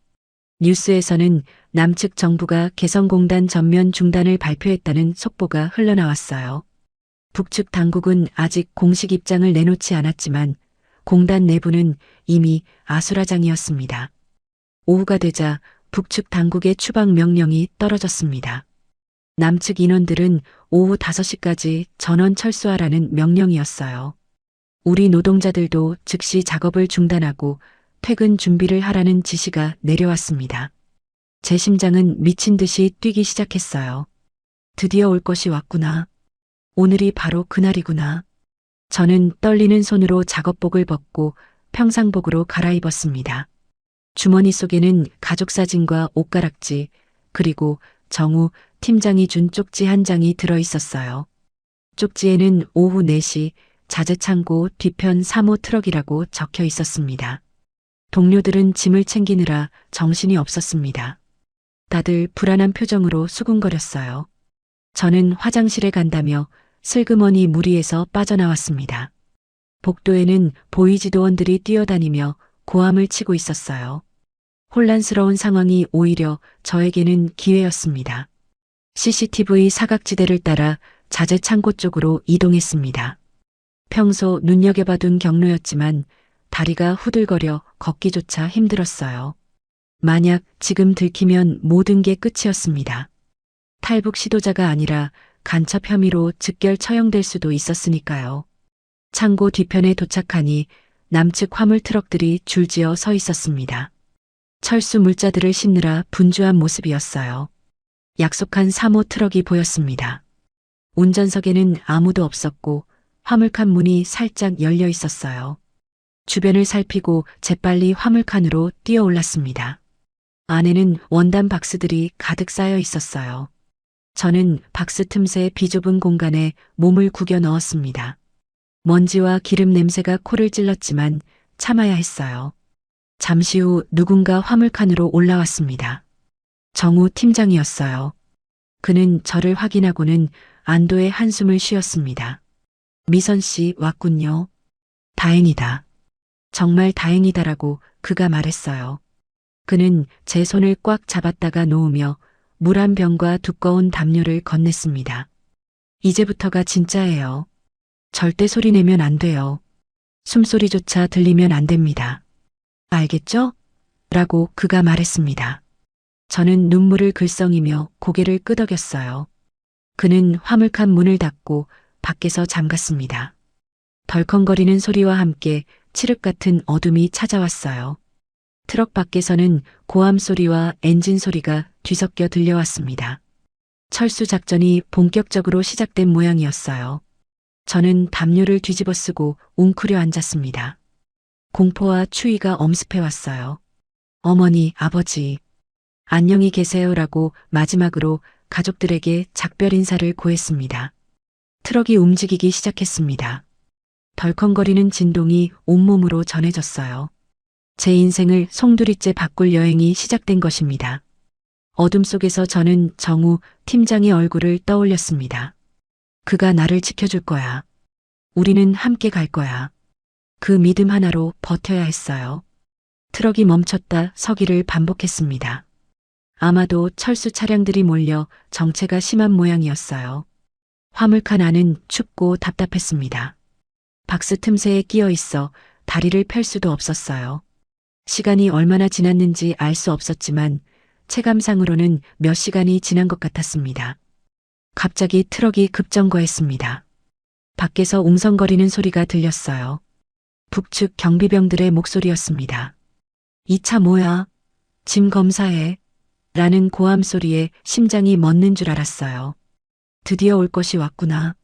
뉴스에서는 남측 정부가 개성공단 전면 중단을 발표했다는 속보가 흘러나왔어요. 북측 당국은 아직 공식 입장을 내놓지 않았지만 공단 내부는 이미 아수라장이었습니다. 오후가 되자 북측 당국의 추방 명령이 떨어졌습니다. 남측 인원들은 오후 5시까지 전원 철수하라는 명령이었어요. 우리 노동자들도 즉시 작업을 중단하고 퇴근 준비를 하라는 지시가 내려왔습니다. 제 심장은 미친 듯이 뛰기 시작했어요. 드디어 올 것이 왔구나. 오늘이 바로 그날이구나. 저는 떨리는 손으로 작업복을 벗고 평상복으로 갈아입었습니다. 주머니 속에는 가족 사진과 옷가락지, 그리고 정우 팀장이 준 쪽지 한 장이 들어 있었어요. 쪽지에는 오후 4시 자재창고 뒤편 3호 트럭이라고 적혀 있었습니다. 동료들은 짐을 챙기느라 정신이 없었습니다. 다들 불안한 표정으로 수군거렸어요. 저는 화장실에 간다며 슬그머니 무리에서 빠져나왔습니다. 복도에는 보이지도원들이 뛰어다니며 고함을 치고 있었어요. 혼란스러운 상황이 오히려 저에게는 기회였습니다. CCTV 사각지대를 따라 자재 창고 쪽으로 이동했습니다. 평소 눈여겨봐둔 경로였지만 다리가 후들거려 걷기조차 힘들었어요. 만약 지금 들키면 모든 게 끝이었습니다. 탈북 시도자가 아니라 간첩 혐의로 즉결 처형될 수도 있었으니까요. 창고 뒤편에 도착하니 남측 화물 트럭들이 줄지어 서 있었습니다. 철수 물자들을 싣느라 분주한 모습이었어요. 약속한 3호 트럭이 보였습니다. 운전석에는 아무도 없었고 화물칸 문이 살짝 열려 있었어요. 주변을 살피고 재빨리 화물칸으로 뛰어올랐습니다. 안에는 원단 박스들이 가득 쌓여 있었어요. 저는 박스 틈새 비좁은 공간에 몸을 구겨 넣었습니다. 먼지와 기름 냄새가 코를 찔렀지만 참아야 했어요. 잠시 후 누군가 화물칸으로 올라왔습니다. 정우 팀장이었어요. 그는 저를 확인하고는 안도의 한숨을 쉬었습니다. 미선 씨 왔군요. 다행이다. 정말 다행이다라고 그가 말했어요. 그는 제 손을 꽉 잡았다가 놓으며 물 한 병과 두꺼운 담요를 건넸습니다. 이제부터가 진짜예요. 절대 소리 내면 안 돼요. 숨소리조차 들리면 안 됩니다. 알겠죠? 라고 그가 말했습니다. 저는 눈물을 글썽이며 고개를 끄덕였어요. 그는 화물칸 문을 닫고 밖에서 잠갔습니다. 덜컹거리는 소리와 함께 칠흑 같은 어둠이 찾아왔어요. 트럭 밖에서는 고함 소리와 엔진 소리가 뒤섞여 들려왔습니다. 철수 작전이 본격적으로 시작된 모양이었어요. 저는 담요를 뒤집어 쓰고 웅크려 앉았습니다. 공포와 추위가 엄습해왔어요. 어머니, 아버지, 안녕히 계세요라고 마지막으로 가족들에게 작별 인사를 고했습니다. 트럭이 움직이기 시작했습니다. 덜컹거리는 진동이 온몸으로 전해졌어요. 제 인생을 송두리째 바꿀 여행이 시작된 것입니다. 어둠 속에서 저는 정우 팀장의 얼굴을 떠올렸습니다. 그가 나를 지켜줄 거야. 우리는 함께 갈 거야. 그 믿음 하나로 버텨야 했어요. 트럭이 멈췄다 서기를 반복했습니다. 아마도 철수 차량들이 몰려 정체가 심한 모양이었어요. 화물칸 안은 춥고 답답했습니다. 박스 틈새에 끼어 있어 다리를 펼 수도 없었어요. 시간이 얼마나 지났는지 알 수 없었지만 체감상으로는 몇 시간이 지난 것 같았습니다. 갑자기 트럭이 급정거했습니다. 밖에서 웅성거리는 소리가 들렸어요. 북측 경비병들의 목소리였습니다. 이 차 뭐야? 짐 검사해. 라는 고함 소리에 심장이 멎는 줄 알았어요. 드디어 올 것이 왔구나.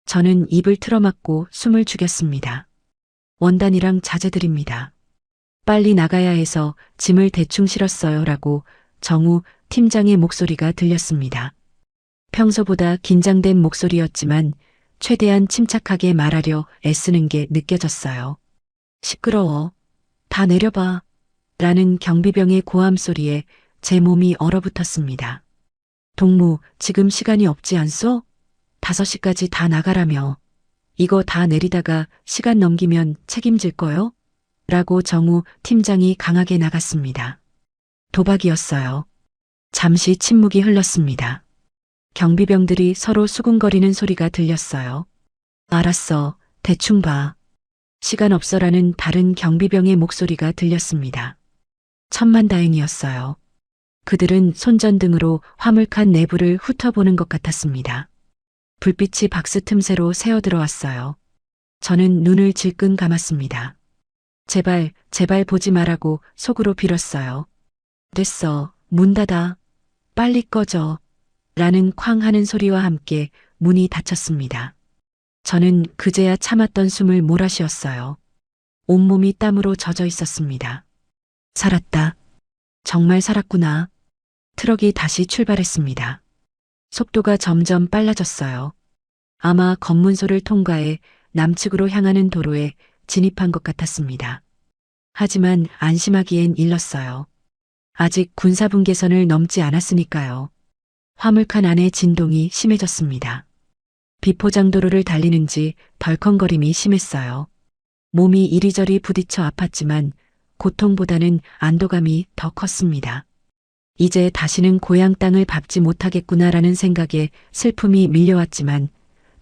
저는 입을 틀어막고 숨을 죽였습니다. 원단이랑 자재들입니다. 빨리 나가야 해서 짐을 대충 실었어요 라고 정우 팀장의 목소리가 들렸습니다. 평소보다 긴장된 목소리였지만 최대한 침착하게 말하려 애쓰는 게 느껴졌어요. 시끄러워. 다 내려봐. 라는 경비병의 고함 소리에 제 몸이 얼어붙었습니다. 동무, 지금 시간이 없지 않소? 5시까지 다 나가라며. 이거 다 내리다가 시간 넘기면 책임질 거요? 라고 정우 팀장이 강하게 나갔습니다. 도박이었어요. 잠시 침묵이 흘렀습니다. 경비병들이 서로 수군거리는 소리가 들렸어요. 알았어, 대충 봐. 시간 없어라는 다른 경비병의 목소리가 들렸습니다. 천만다행이었어요. 그들은 손전등으로 화물칸 내부를 훑어보는 것 같았습니다. 불빛이 박스 틈새로 새어들어왔어요. 저는 눈을 질끈 감았습니다. 제발, 제발 보지 말라고 속으로 빌었어요. 됐어, 문 닫아. 빨리 꺼져. 라는 쾅 하는 소리와 함께 문이 닫혔습니다. 저는 그제야 참았던 숨을 몰아쉬었어요. 온몸이 땀으로 젖어 있었습니다. 살았다. 정말 살았구나. 트럭이 다시 출발했습니다. 속도가 점점 빨라졌어요. 아마 검문소를 통과해 남측으로 향하는 도로에 진입한 것 같았습니다. 하지만 안심하기엔 일렀어요. 아직 군사분계선을 넘지 않았으니까요. 화물칸 안의 진동이 심해졌습니다. 비포장도로를 달리는지 덜컹거림이 심했어요. 몸이 이리저리 부딪혀 아팠지만 고통보다는 안도감이 더 컸습니다. 이제 다시는 고향 땅을 밟지 못하겠구나라는 생각에 슬픔이 밀려왔지만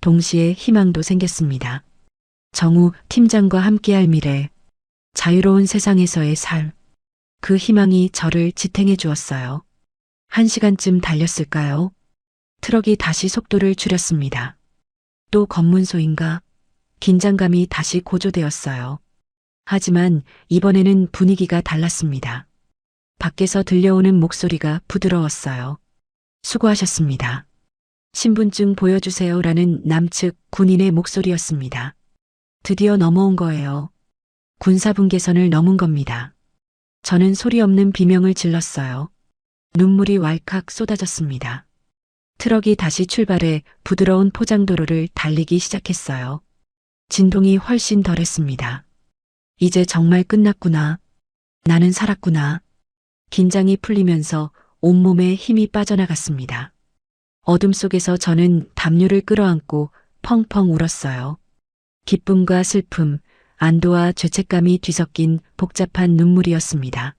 동시에 희망도 생겼습니다. 정우 팀장과 함께할 미래, 자유로운 세상에서의 삶, 그 희망이 저를 지탱해 주었어요. 1시간쯤 달렸을까요? 트럭이 다시 속도를 줄였습니다. 또 검문소인가? 긴장감이 다시 고조되었어요. 하지만 이번에는 분위기가 달랐습니다. 밖에서 들려오는 목소리가 부드러웠어요. 수고하셨습니다. 신분증 보여주세요라는 남측 군인의 목소리였습니다. 드디어 넘어온 거예요. 군사분계선을 넘은 겁니다. 저는 소리 없는 비명을 질렀어요. 눈물이 왈칵 쏟아졌습니다. 트럭이 다시 출발해 부드러운 포장도로를 달리기 시작했어요. 진동이 훨씬 덜했습니다. 이제 정말 끝났구나. 나는 살았구나. 긴장이 풀리면서 온몸에 힘이 빠져나갔습니다. 어둠 속에서 저는 담요를 끌어안고 펑펑 울었어요. 기쁨과 슬픔, 안도와 죄책감이 뒤섞인 복잡한 눈물이었습니다.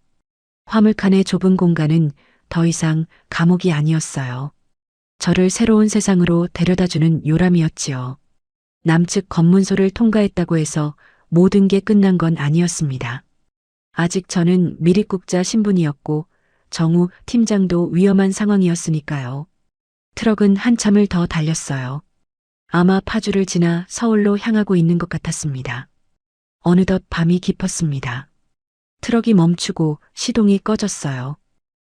화물칸의 좁은 공간은 더 이상 감옥이 아니었어요. 저를 새로운 세상으로 데려다주는 요람이었지요. 남측 검문소를 통과했다고 해서 모든 게 끝난 건 아니었습니다. 아직 저는 미립국자 신분이었고 정우 팀장도 위험한 상황이었으니까요. 트럭은 한참을 더 달렸어요. 아마 파주를 지나 서울로 향하고 있는 것 같았습니다. 어느덧 밤이 깊었습니다. 트럭이 멈추고 시동이 꺼졌어요.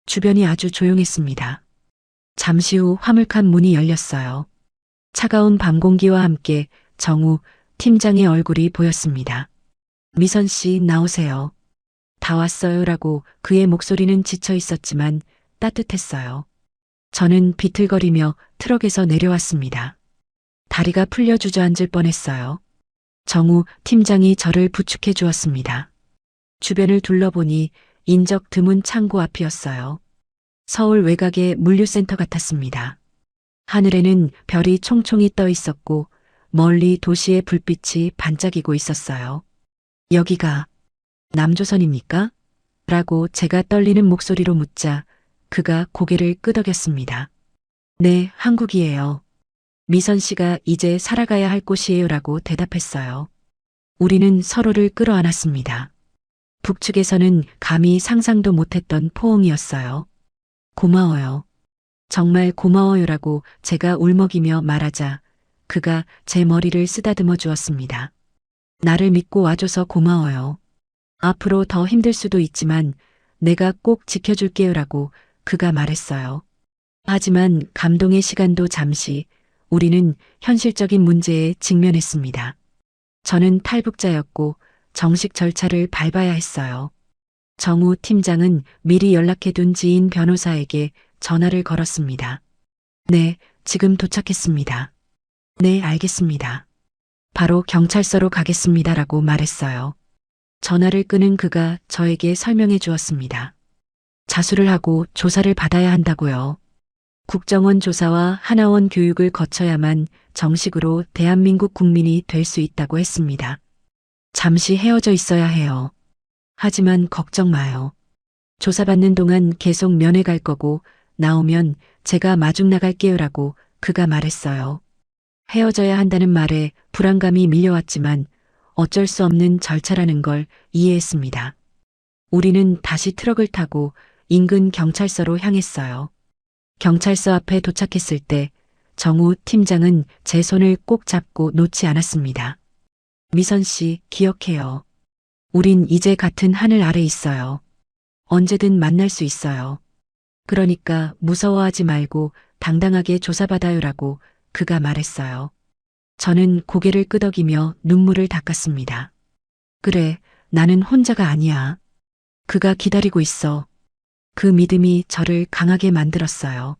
주변이 아주 조용했습니다. 잠시 후 화물칸 문이 열렸어요. 차가운 밤 공기와 함께 정우 팀장의 얼굴이 보였습니다. 미선 씨 나오세요. 다 왔어요라고 그의 목소리는 지쳐 있었지만 따뜻했어요. 저는 비틀거리며 트럭에서 내려왔습니다. 다리가 풀려 주저앉을 뻔했어요. 정우 팀장이 저를 부축해 주었습니다. 주변을 둘러보니 인적 드문 창고 앞이었어요. 서울 외곽의 물류센터 같았습니다. 하늘에는 별이 총총히 떠 있었고 멀리 도시의 불빛이 반짝이고 있었어요. 여기가 남조선입니까? 라고 제가 떨리는 목소리로 묻자 그가 고개를 끄덕였습니다. 네, 한국이에요. 미선 씨가 이제 살아가야 할 곳이에요 라고 대답했어요. 우리는 서로를 끌어안았습니다. 북측에서는 감히 상상도 못했던 포옹이었어요. 고마워요. 정말 고마워요라고 제가 울먹이며 말하자 그가 제 머리를 쓰다듬어 주었습니다. 나를 믿고 와줘서 고마워요. 앞으로 더 힘들 수도 있지만 내가 꼭 지켜줄게요라고 그가 말했어요. 하지만 감동의 시간도 잠시 우리는 현실적인 문제에 직면했습니다. 저는 탈북자였고 정식 절차를 밟아야 했어요. 정우 팀장은 미리 연락해둔 지인 변호사에게 전화를 걸었습니다. 네, 지금 도착했습니다. 네, 알겠습니다. 바로 경찰서로 가겠습니다라고 말했어요. 전화를 끊은 그가 저에게 설명해 주었습니다. 자수를 하고 조사를 받아야 한다고요. 국정원 조사와 하나원 교육을 거쳐야만 정식으로 대한민국 국민이 될 수 있다고 했습니다. 잠시 헤어져 있어야 해요. 하지만 걱정 마요. 조사받는 동안 계속 면회 갈 거고 나오면 제가 마중 나갈게요라고 그가 말했어요. 헤어져야 한다는 말에 불안감이 밀려왔지만 어쩔 수 없는 절차라는 걸 이해했습니다. 우리는 다시 트럭을 타고 인근 경찰서로 향했어요. 경찰서 앞에 도착했을 때 정우 팀장은 제 손을 꼭 잡고 놓지 않았습니다. 미선 씨, 기억해요. 우린 이제 같은 하늘 아래 있어요. 언제든 만날 수 있어요. 그러니까 무서워하지 말고 당당하게 조사받아요라고 그가 말했어요. 저는 고개를 끄덕이며 눈물을 닦았습니다. 그래, 나는 혼자가 아니야. 그가 기다리고 있어. 그 믿음이 저를 강하게 만들었어요.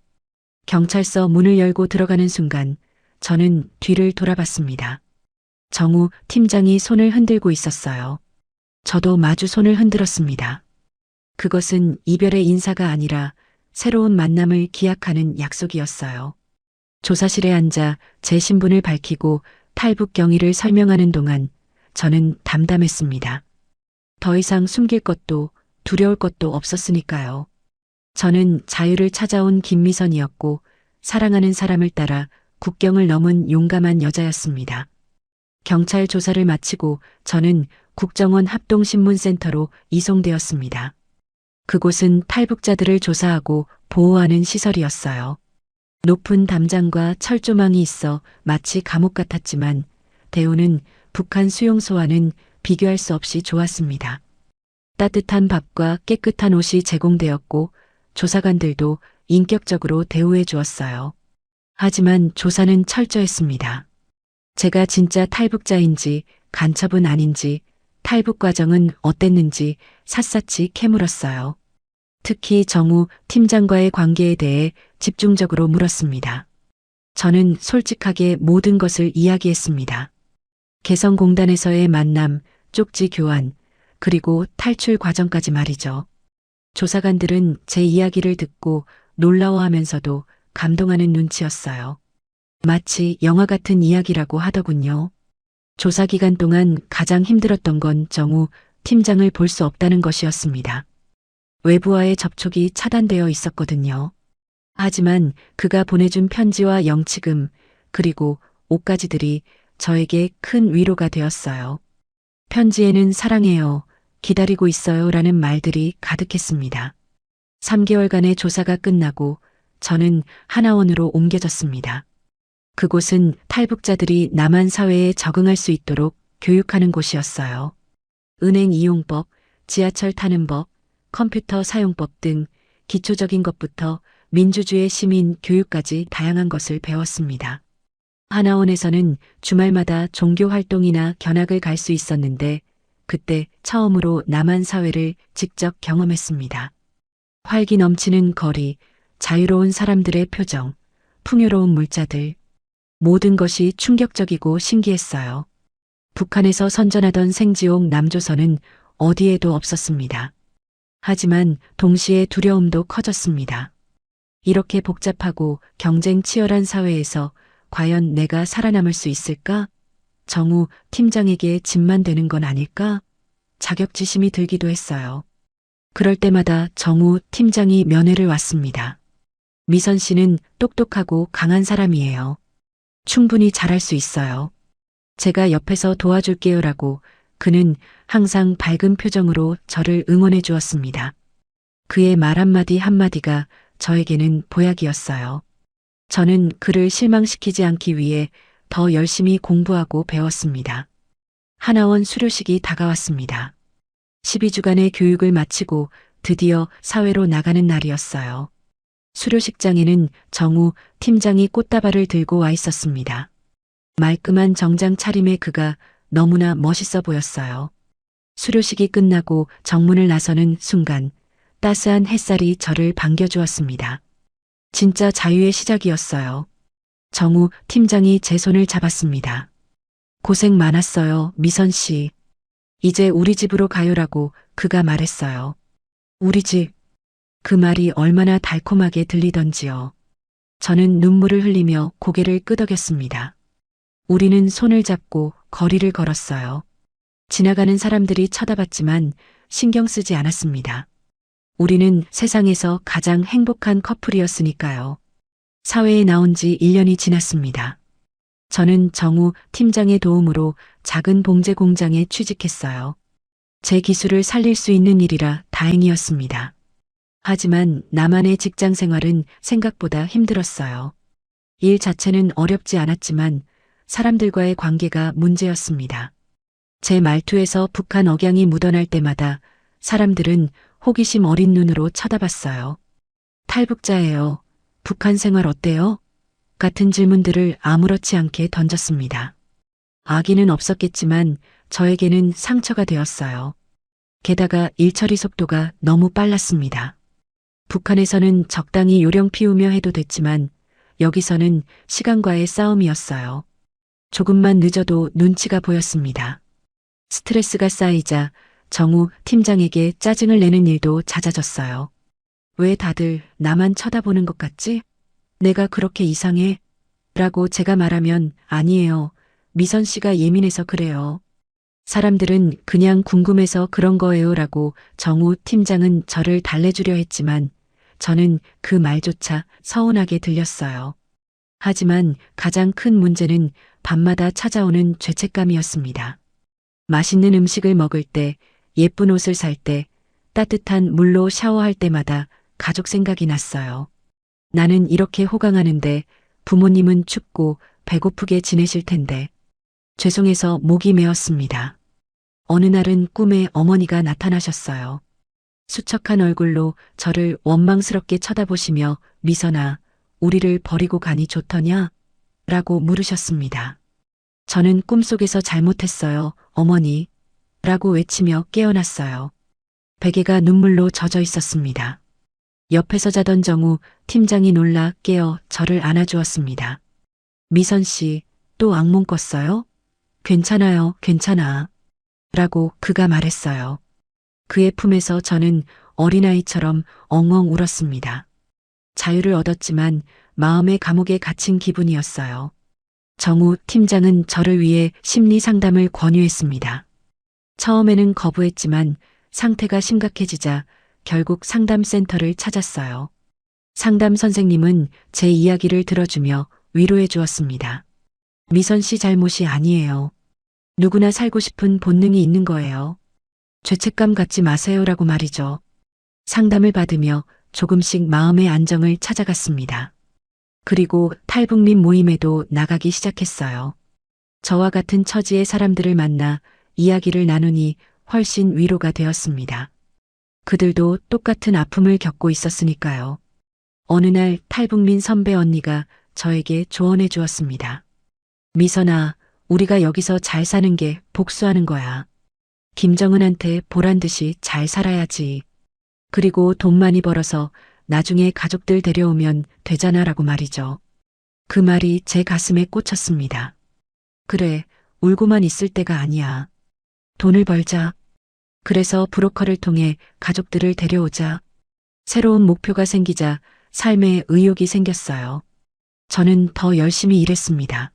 경찰서 문을 열고 들어가는 순간 저는 뒤를 돌아봤습니다. 정우 팀장이 손을 흔들고 있었어요. 저도 마주 손을 흔들었습니다. 그것은 이별의 인사가 아니라 새로운 만남을 기약하는 약속이었어요. 조사실에 앉아 제 신분을 밝히고 탈북 경위를 설명하는 동안 저는 담담했습니다. 더 이상 숨길 것도 두려울 것도 없었으니까요. 저는 자유를 찾아온 김미선이었고 사랑하는 사람을 따라 국경을 넘은 용감한 여자였습니다. 경찰 조사를 마치고 저는 국정원 합동신문센터로 이송되었습니다. 그곳은 탈북자들을 조사하고 보호하는 시설이었어요. 높은 담장과 철조망이 있어 마치 감옥 같았지만 대우는 북한 수용소와는 비교할 수 없이 좋았습니다. 따뜻한 밥과 깨끗한 옷이 제공되었고 조사관들도 인격적으로 대우해 주었어요. 하지만 조사는 철저했습니다. 제가 진짜 탈북자인지 간첩은 아닌지 탈북 과정은 어땠는지 샅샅이 캐물었어요. 특히 정우 팀장과의 관계에 대해 집중적으로 물었습니다. 저는 솔직하게 모든 것을 이야기했습니다. 개성공단에서의 만남, 쪽지 교환, 그리고 탈출 과정까지 말이죠. 조사관들은 제 이야기를 듣고 놀라워하면서도 감동하는 눈치였어요. 마치 영화 같은 이야기라고 하더군요. 조사 기간 동안 가장 힘들었던 건 정우 팀장을 볼 수 없다는 것이었습니다. 외부와의 접촉이 차단되어 있었거든요. 하지만 그가 보내준 편지와 영치금 그리고 옷가지들이 저에게 큰 위로가 되었어요. 편지에는 사랑해요, 기다리고 있어요 라는 말들이 가득했습니다. 3개월간의 조사가 끝나고 저는 하나원으로 옮겨졌습니다. 그곳은 탈북자들이 남한 사회에 적응할 수 있도록 교육하는 곳이었어요. 은행 이용법, 지하철 타는 법, 컴퓨터 사용법 등 기초적인 것부터 민주주의 시민 교육까지 다양한 것을 배웠습니다. 하나원에서는 주말마다 종교 활동이나 견학을 갈 수 있었는데 그때 처음으로 남한 사회를 직접 경험했습니다. 활기 넘치는 거리, 자유로운 사람들의 표정, 풍요로운 물자들, 모든 것이 충격적이고 신기했어요. 북한에서 선전하던 생지옥 남조선은 어디에도 없었습니다. 하지만 동시에 두려움도 커졌습니다. 이렇게 복잡하고 경쟁 치열한 사회에서 과연 내가 살아남을 수 있을까? 정우 팀장에게 짐만 되는 건 아닐까? 자격지심이 들기도 했어요. 그럴 때마다 정우 팀장이 면회를 왔습니다. 미선 씨는 똑똑하고 강한 사람이에요. 충분히 잘할 수 있어요. 제가 옆에서 도와줄게요라고 그는 항상 밝은 표정으로 저를 응원해 주었습니다. 그의 말 한마디 한마디가 저에게는 보약이었어요. 저는 그를 실망시키지 않기 위해 더 열심히 공부하고 배웠습니다. 하나원 수료식이 다가왔습니다. 12주간의 교육을 마치고 드디어 사회로 나가는 날이었어요. 수료식장에는 정우 팀장이 꽃다발을 들고 와 있었습니다. 말끔한 정장 차림의 그가 너무나 멋있어 보였어요. 수료식이 끝나고 정문을 나서는 순간 따스한 햇살이 저를 반겨주었습니다. 진짜 자유의 시작이었어요. 정우 팀장이 제 손을 잡았습니다. 고생 많았어요, 미선 씨. 이제 우리 집으로 가요라고 그가 말했어요. 우리 집. 그 말이 얼마나 달콤하게 들리던지요. 저는 눈물을 흘리며 고개를 끄덕였습니다. 우리는 손을 잡고 거리를 걸었어요. 지나가는 사람들이 쳐다봤지만 신경 쓰지 않았습니다. 우리는 세상에서 가장 행복한 커플이었으니까요. 사회에 나온 지 1년이 지났습니다. 저는 정우 팀장의 도움으로 작은 봉제 공장에 취직했어요. 제 기술을 살릴 수 있는 일이라 다행이었습니다. 하지만 나만의 직장 생활은 생각보다 힘들었어요. 일 자체는 어렵지 않았지만 사람들과의 관계가 문제였습니다. 제 말투에서 북한 억양이 묻어날 때마다 사람들은 호기심 어린 눈으로 쳐다봤어요. 탈북자예요. 북한 생활 어때요? 같은 질문들을 아무렇지 않게 던졌습니다. 악의는 없었겠지만 저에게는 상처가 되었어요. 게다가 일 처리 속도가 너무 빨랐습니다. 북한에서는 적당히 요령 피우며 해도 됐지만 여기서는 시간과의 싸움이었어요. 조금만 늦어도 눈치가 보였습니다. 스트레스가 쌓이자 정우 팀장에게 짜증을 내는 일도 잦아졌어요. 왜 다들 나만 쳐다보는 것 같지? 내가 그렇게 이상해? 라고 제가 말하면 아니에요. 미선 씨가 예민해서 그래요. 사람들은 그냥 궁금해서 그런 거예요 라고 정우 팀장은 저를 달래주려 했지만 저는 그 말조차 서운하게 들렸어요. 하지만 가장 큰 문제는 밤마다 찾아오는 죄책감이었습니다. 맛있는 음식을 먹을 때, 예쁜 옷을 살 때, 따뜻한 물로 샤워할 때마다 가족 생각이 났어요. 나는 이렇게 호강하는데 부모님은 춥고 배고프게 지내실 텐데. 죄송해서 목이 메었습니다. 어느 날은 꿈에 어머니가 나타나셨어요. 수척한 얼굴로 저를 원망스럽게 쳐다보시며 미선아, 우리를 버리고 가니 좋더냐? 라고 물으셨습니다. 저는 꿈속에서 잘못했어요, 어머니. 라고 외치며 깨어났어요. 베개가 눈물로 젖어 있었습니다. 옆에서 자던 정우 팀장이 놀라 깨어 저를 안아주었습니다. 미선 씨, 또 악몽 꿨어요? 괜찮아요, 괜찮아. 라고 그가 말했어요. 그의 품에서 저는 어린아이처럼 엉엉 울었습니다. 자유를 얻었지만 마음의 감옥에 갇힌 기분이었어요. 정우 팀장은 저를 위해 심리 상담을 권유했습니다. 처음에는 거부했지만 상태가 심각해지자 결국 상담센터를 찾았어요. 상담 선생님은 제 이야기를 들어주며 위로해 주었습니다. 미선 씨 잘못이 아니에요. 누구나 살고 싶은 본능이 있는 거예요. 죄책감 갖지 마세요라고 말이죠. 상담을 받으며 조금씩 마음의 안정을 찾아갔습니다. 그리고 탈북민 모임에도 나가기 시작했어요. 저와 같은 처지의 사람들을 만나 이야기를 나누니 훨씬 위로가 되었습니다. 그들도 똑같은 아픔을 겪고 있었으니까요. 어느 날 탈북민 선배 언니가 저에게 조언해 주었습니다. 미선아, 우리가 여기서 잘 사는 게 복수하는 거야. 김정은한테 보란 듯이 잘 살아야지. 그리고 돈 많이 벌어서 나중에 가족들 데려오면 되잖아라고 말이죠. 그 말이 제 가슴에 꽂혔습니다. 그래, 울고만 있을 때가 아니야. 돈을 벌자. 그래서 브로커를 통해 가족들을 데려오자. 새로운 목표가 생기자 삶에 의욕이 생겼어요. 저는 더 열심히 일했습니다.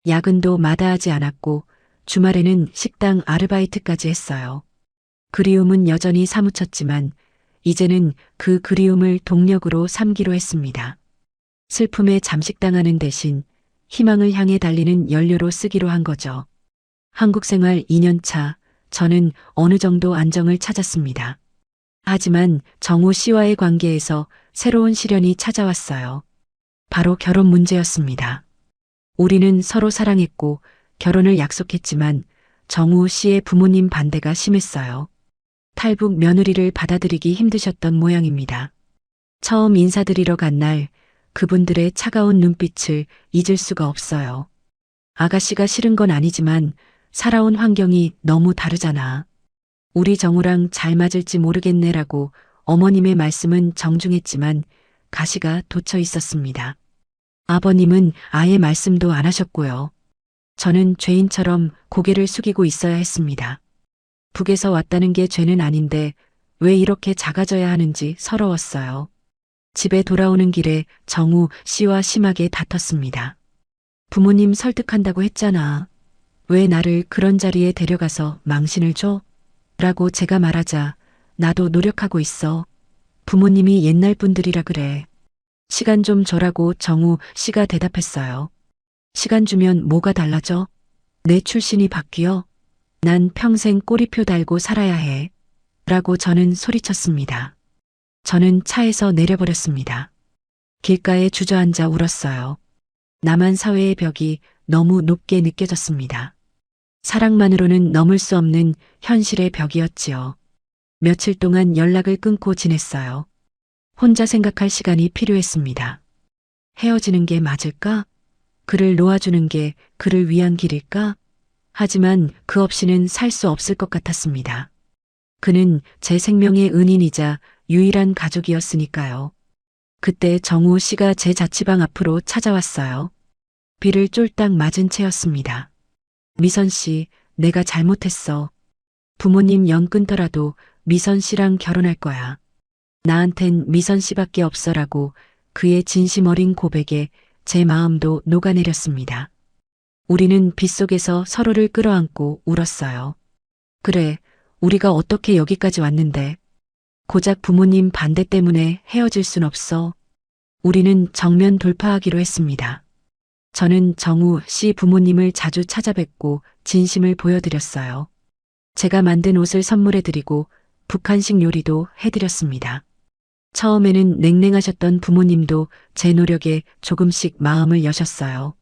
야근도 마다하지 않았고 주말에는 식당 아르바이트까지 했어요. 그리움은 여전히 사무쳤지만 이제는 그 그리움을 동력으로 삼기로 했습니다. 슬픔에 잠식당하는 대신 희망을 향해 달리는 연료로 쓰기로 한 거죠. 한국 생활 2년 차, 저는 어느 정도 안정을 찾았습니다. 하지만 정우 씨와의 관계에서 새로운 시련이 찾아왔어요. 바로 결혼 문제였습니다. 우리는 서로 사랑했고 결혼을 약속했지만 정우 씨의 부모님 반대가 심했어요. 탈북 며느리를 받아들이기 힘드셨던 모양입니다. 처음 인사드리러 간 날 그분들의 차가운 눈빛을 잊을 수가 없어요. 아가씨가 싫은 건 아니지만 살아온 환경이 너무 다르잖아. 우리 정우랑 잘 맞을지 모르겠네라고 어머님의 말씀은 정중했지만 가시가 돋쳐 있었습니다. 아버님은 아예 말씀도 안 하셨고요. 저는 죄인처럼 고개를 숙이고 있어야 했습니다. 북에서 왔다는 게 죄는 아닌데 왜 이렇게 작아져야 하는지 서러웠어요. 집에 돌아오는 길에 정우 씨와 심하게 다퉜습니다. 부모님 설득한다고 했잖아. 왜 나를 그런 자리에 데려가서 망신을 줘? 라고 제가 말하자 나도 노력하고 있어. 부모님이 옛날 분들이라 그래. 시간 좀 줘라고 정우 씨가 대답했어요. 시간 주면 뭐가 달라져? 내 출신이 바뀌어? 난 평생 꼬리표 달고 살아야 해. 라고 저는 소리쳤습니다. 저는 차에서 내려버렸습니다. 길가에 주저앉아 울었어요. 남한 사회의 벽이 너무 높게 느껴졌습니다. 사랑만으로는 넘을 수 없는 현실의 벽이었지요. 며칠 동안 연락을 끊고 지냈어요. 혼자 생각할 시간이 필요했습니다. 헤어지는 게 맞을까? 그를 놓아주는 게 그를 위한 길일까? 하지만 그 없이는 살 수 없을 것 같았습니다. 그는 제 생명의 은인이자 유일한 가족이었으니까요. 그때 정우 씨가 제 자취방 앞으로 찾아왔어요. 비를 쫄딱 맞은 채였습니다. 미선 씨, 내가 잘못했어. 부모님 연 끊더라도 미선 씨랑 결혼할 거야. 나한텐 미선 씨밖에 없어라고 그의 진심 어린 고백에 제 마음도 녹아내렸습니다. 우리는 빗속에서 서로를 끌어안고 울었어요. 그래, 우리가 어떻게 여기까지 왔는데. 고작 부모님 반대 때문에 헤어질 순 없어. 우리는 정면 돌파하기로 했습니다. 저는 정우 씨 부모님을 자주 찾아뵙고 진심을 보여드렸어요. 제가 만든 옷을 선물해드리고 북한식 요리도 해드렸습니다. 처음에는 냉랭하셨던 부모님도 제 노력에 조금씩 마음을 여셨어요.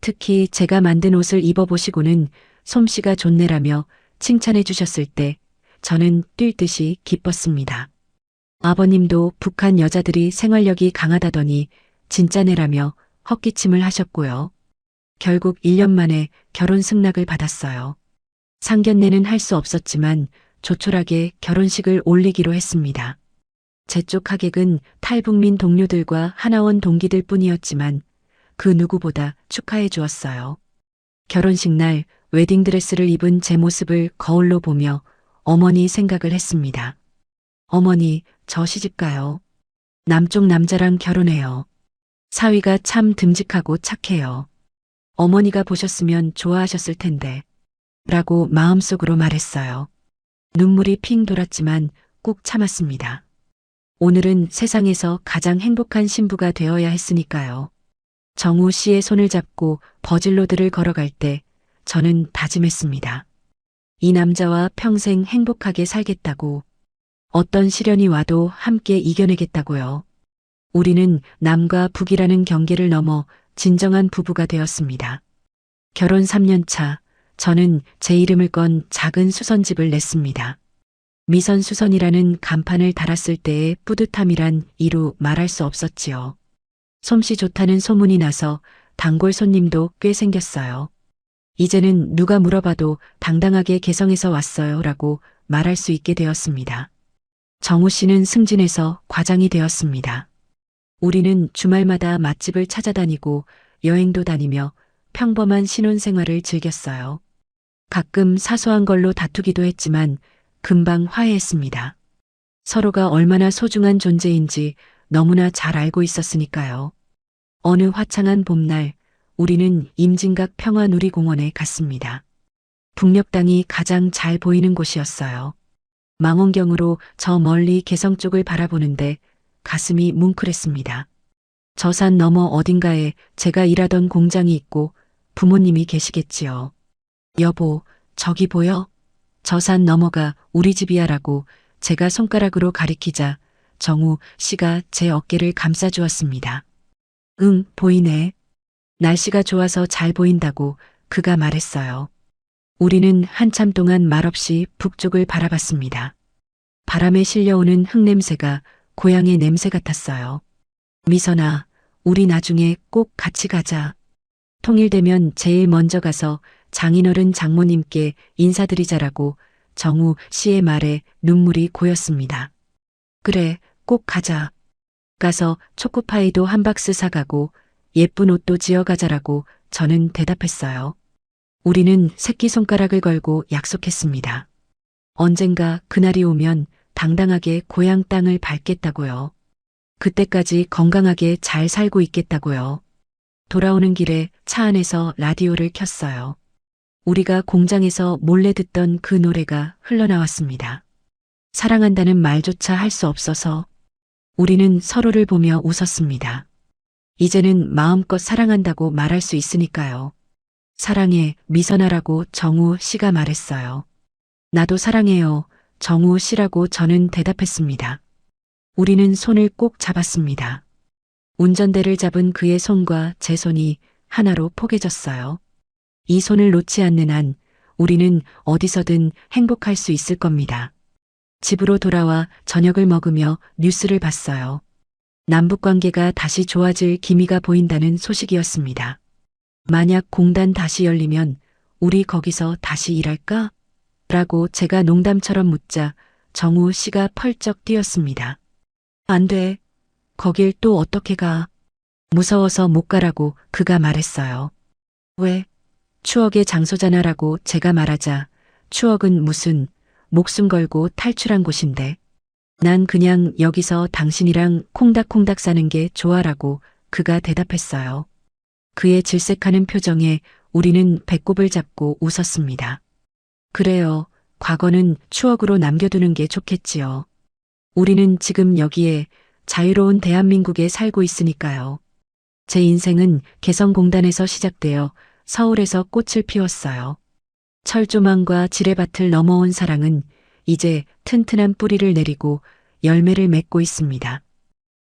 특히 제가 만든 옷을 입어보시고는 솜씨가 좋네라며 칭찬해 주셨을 때 저는 뛸 듯이 기뻤습니다. 아버님도 북한 여자들이 생활력이 강하다더니 진짜네라며 헛기침을 하셨고요. 결국 1년 만에 결혼 승낙을 받았어요. 상견례는 할 수 없었지만 조촐하게 결혼식을 올리기로 했습니다. 제 쪽 하객은 탈북민 동료들과 하나원 동기들 뿐이었지만 그 누구보다 축하해 주었어요. 결혼식 날 웨딩드레스를 입은 제 모습을 거울로 보며 어머니 생각을 했습니다. 어머니, 저 시집가요. 남쪽 남자랑 결혼해요. 사위가 참 듬직하고 착해요. 어머니가 보셨으면 좋아하셨을 텐데. 라고 마음속으로 말했어요. 눈물이 핑 돌았지만 꾹 참았습니다. 오늘은 세상에서 가장 행복한 신부가 되어야 했으니까요. 정우 씨의 손을 잡고 버질로드를 걸어갈 때 저는 다짐했습니다. 이 남자와 평생 행복하게 살겠다고. 어떤 시련이 와도 함께 이겨내겠다고요. 우리는 남과 북이라는 경계를 넘어 진정한 부부가 되었습니다. 결혼 3년 차, 저는 제 이름을 건 작은 수선집을 냈습니다. 미선수선이라는 간판을 달았을 때의 뿌듯함이란 이루 말할 수 없었지요. 솜씨 좋다는 소문이 나서 단골 손님도 꽤 생겼어요. 이제는 누가 물어봐도 당당하게 개성에서 왔어요 라고 말할 수 있게 되었습니다. 정우 씨는 승진해서 과장이 되었습니다. 우리는 주말마다 맛집을 찾아다니고 여행도 다니며 평범한 신혼생활을 즐겼어요. 가끔 사소한 걸로 다투기도 했지만 금방 화해했습니다. 서로가 얼마나 소중한 존재인지 너무나 잘 알고 있었으니까요. 어느 화창한 봄날 우리는 임진각 평화누리공원에 갔습니다. 북녘땅이 가장 잘 보이는 곳이었어요. 망원경으로 저 멀리 개성 쪽을 바라보는데 가슴이 뭉클했습니다. 저 산 너머 어딘가에 제가 일하던 공장이 있고 부모님이 계시겠지요. 여보, 저기 보여? 저 산 너머가 우리 집이야라고 제가 손가락으로 가리키자 정우 씨가 제 어깨를 감싸주었습니다. 응, 보이네. 날씨가 좋아서 잘 보인다고 그가 말했어요. 우리는 한참 동안 말없이 북쪽을 바라봤습니다. 바람에 실려오는 흙냄새가 고향의 냄새 같았어요. 미선아, 우리 나중에 꼭 같이 가자. 통일되면 제일 먼저 가서 장인어른 장모님께 인사드리자라고 정우 씨의 말에 눈물이 고였습니다. 그래, 꼭 가자. 가서 초코파이도 한 박스 사가고 예쁜 옷도 지어가자라고 저는 대답했어요. 우리는 새끼손가락을 걸고 약속했습니다. 언젠가 그날이 오면 당당하게 고향 땅을 밟겠다고요. 그때까지 건강하게 잘 살고 있겠다고요. 돌아오는 길에 차 안에서 라디오를 켰어요. 우리가 공장에서 몰래 듣던 그 노래가 흘러나왔습니다. 사랑한다는 말조차 할 수 없어서 우리는 서로를 보며 웃었습니다. 이제는 마음껏 사랑한다고 말할 수 있으니까요. 사랑해, 미선아라고 정우 씨가 말했어요. 나도 사랑해요, 정우 씨라고 저는 대답했습니다. 우리는 손을 꼭 잡았습니다. 운전대를 잡은 그의 손과 제 손이 하나로 포개졌어요. 이 손을 놓지 않는 한 우리는 어디서든 행복할 수 있을 겁니다. 집으로 돌아와 저녁을 먹으며 뉴스를 봤어요. 남북관계가 다시 좋아질 기미가 보인다는 소식이었습니다. 만약 공단 다시 열리면 우리 거기서 다시 일할까? 라고 제가 농담처럼 묻자 정우 씨가 펄쩍 뛰었습니다. 안 돼. 거길 또 어떻게 가? 무서워서 못 가라고 그가 말했어요. 왜? 추억의 장소잖아라고 제가 말하자 추억은 무슨 목숨 걸고 탈출한 곳인데 난 그냥 여기서 당신이랑 콩닥콩닥 사는 게 좋아라고 그가 대답했어요. 그의 질색하는 표정에 우리는 배꼽을 잡고 웃었습니다. 그래요. 과거는 추억으로 남겨두는 게 좋겠지요. 우리는 지금 여기에 자유로운 대한민국에 살고 있으니까요. 제 인생은 개성공단에서 시작되어 서울에서 꽃을 피웠어요. 철조망과 지뢰밭을 넘어온 사랑은 이제 튼튼한 뿌리를 내리고 열매를 맺고 있습니다.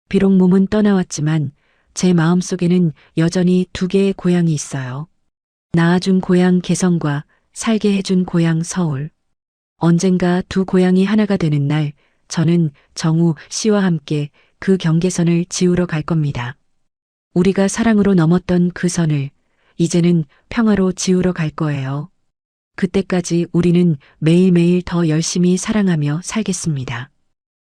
비록 몸은 떠나왔지만 제 마음속에는 여전히 두 개의 고향이 있어요. 낳아준 고향 개성과 살게 해준 고향 서울. 언젠가 두 고향이 하나가 되는 날 저는 정우 씨와 함께 그 경계선을 지우러 갈 겁니다. 우리가 사랑으로 넘었던 그 선을 이제는 평화로 지우러 갈 거예요. 그때까지 우리는 매일매일 더 열심히 사랑하며 살겠습니다.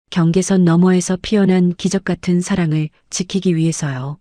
경계선 너머에서 피어난 기적 같은 사랑을 지키기 위해서요.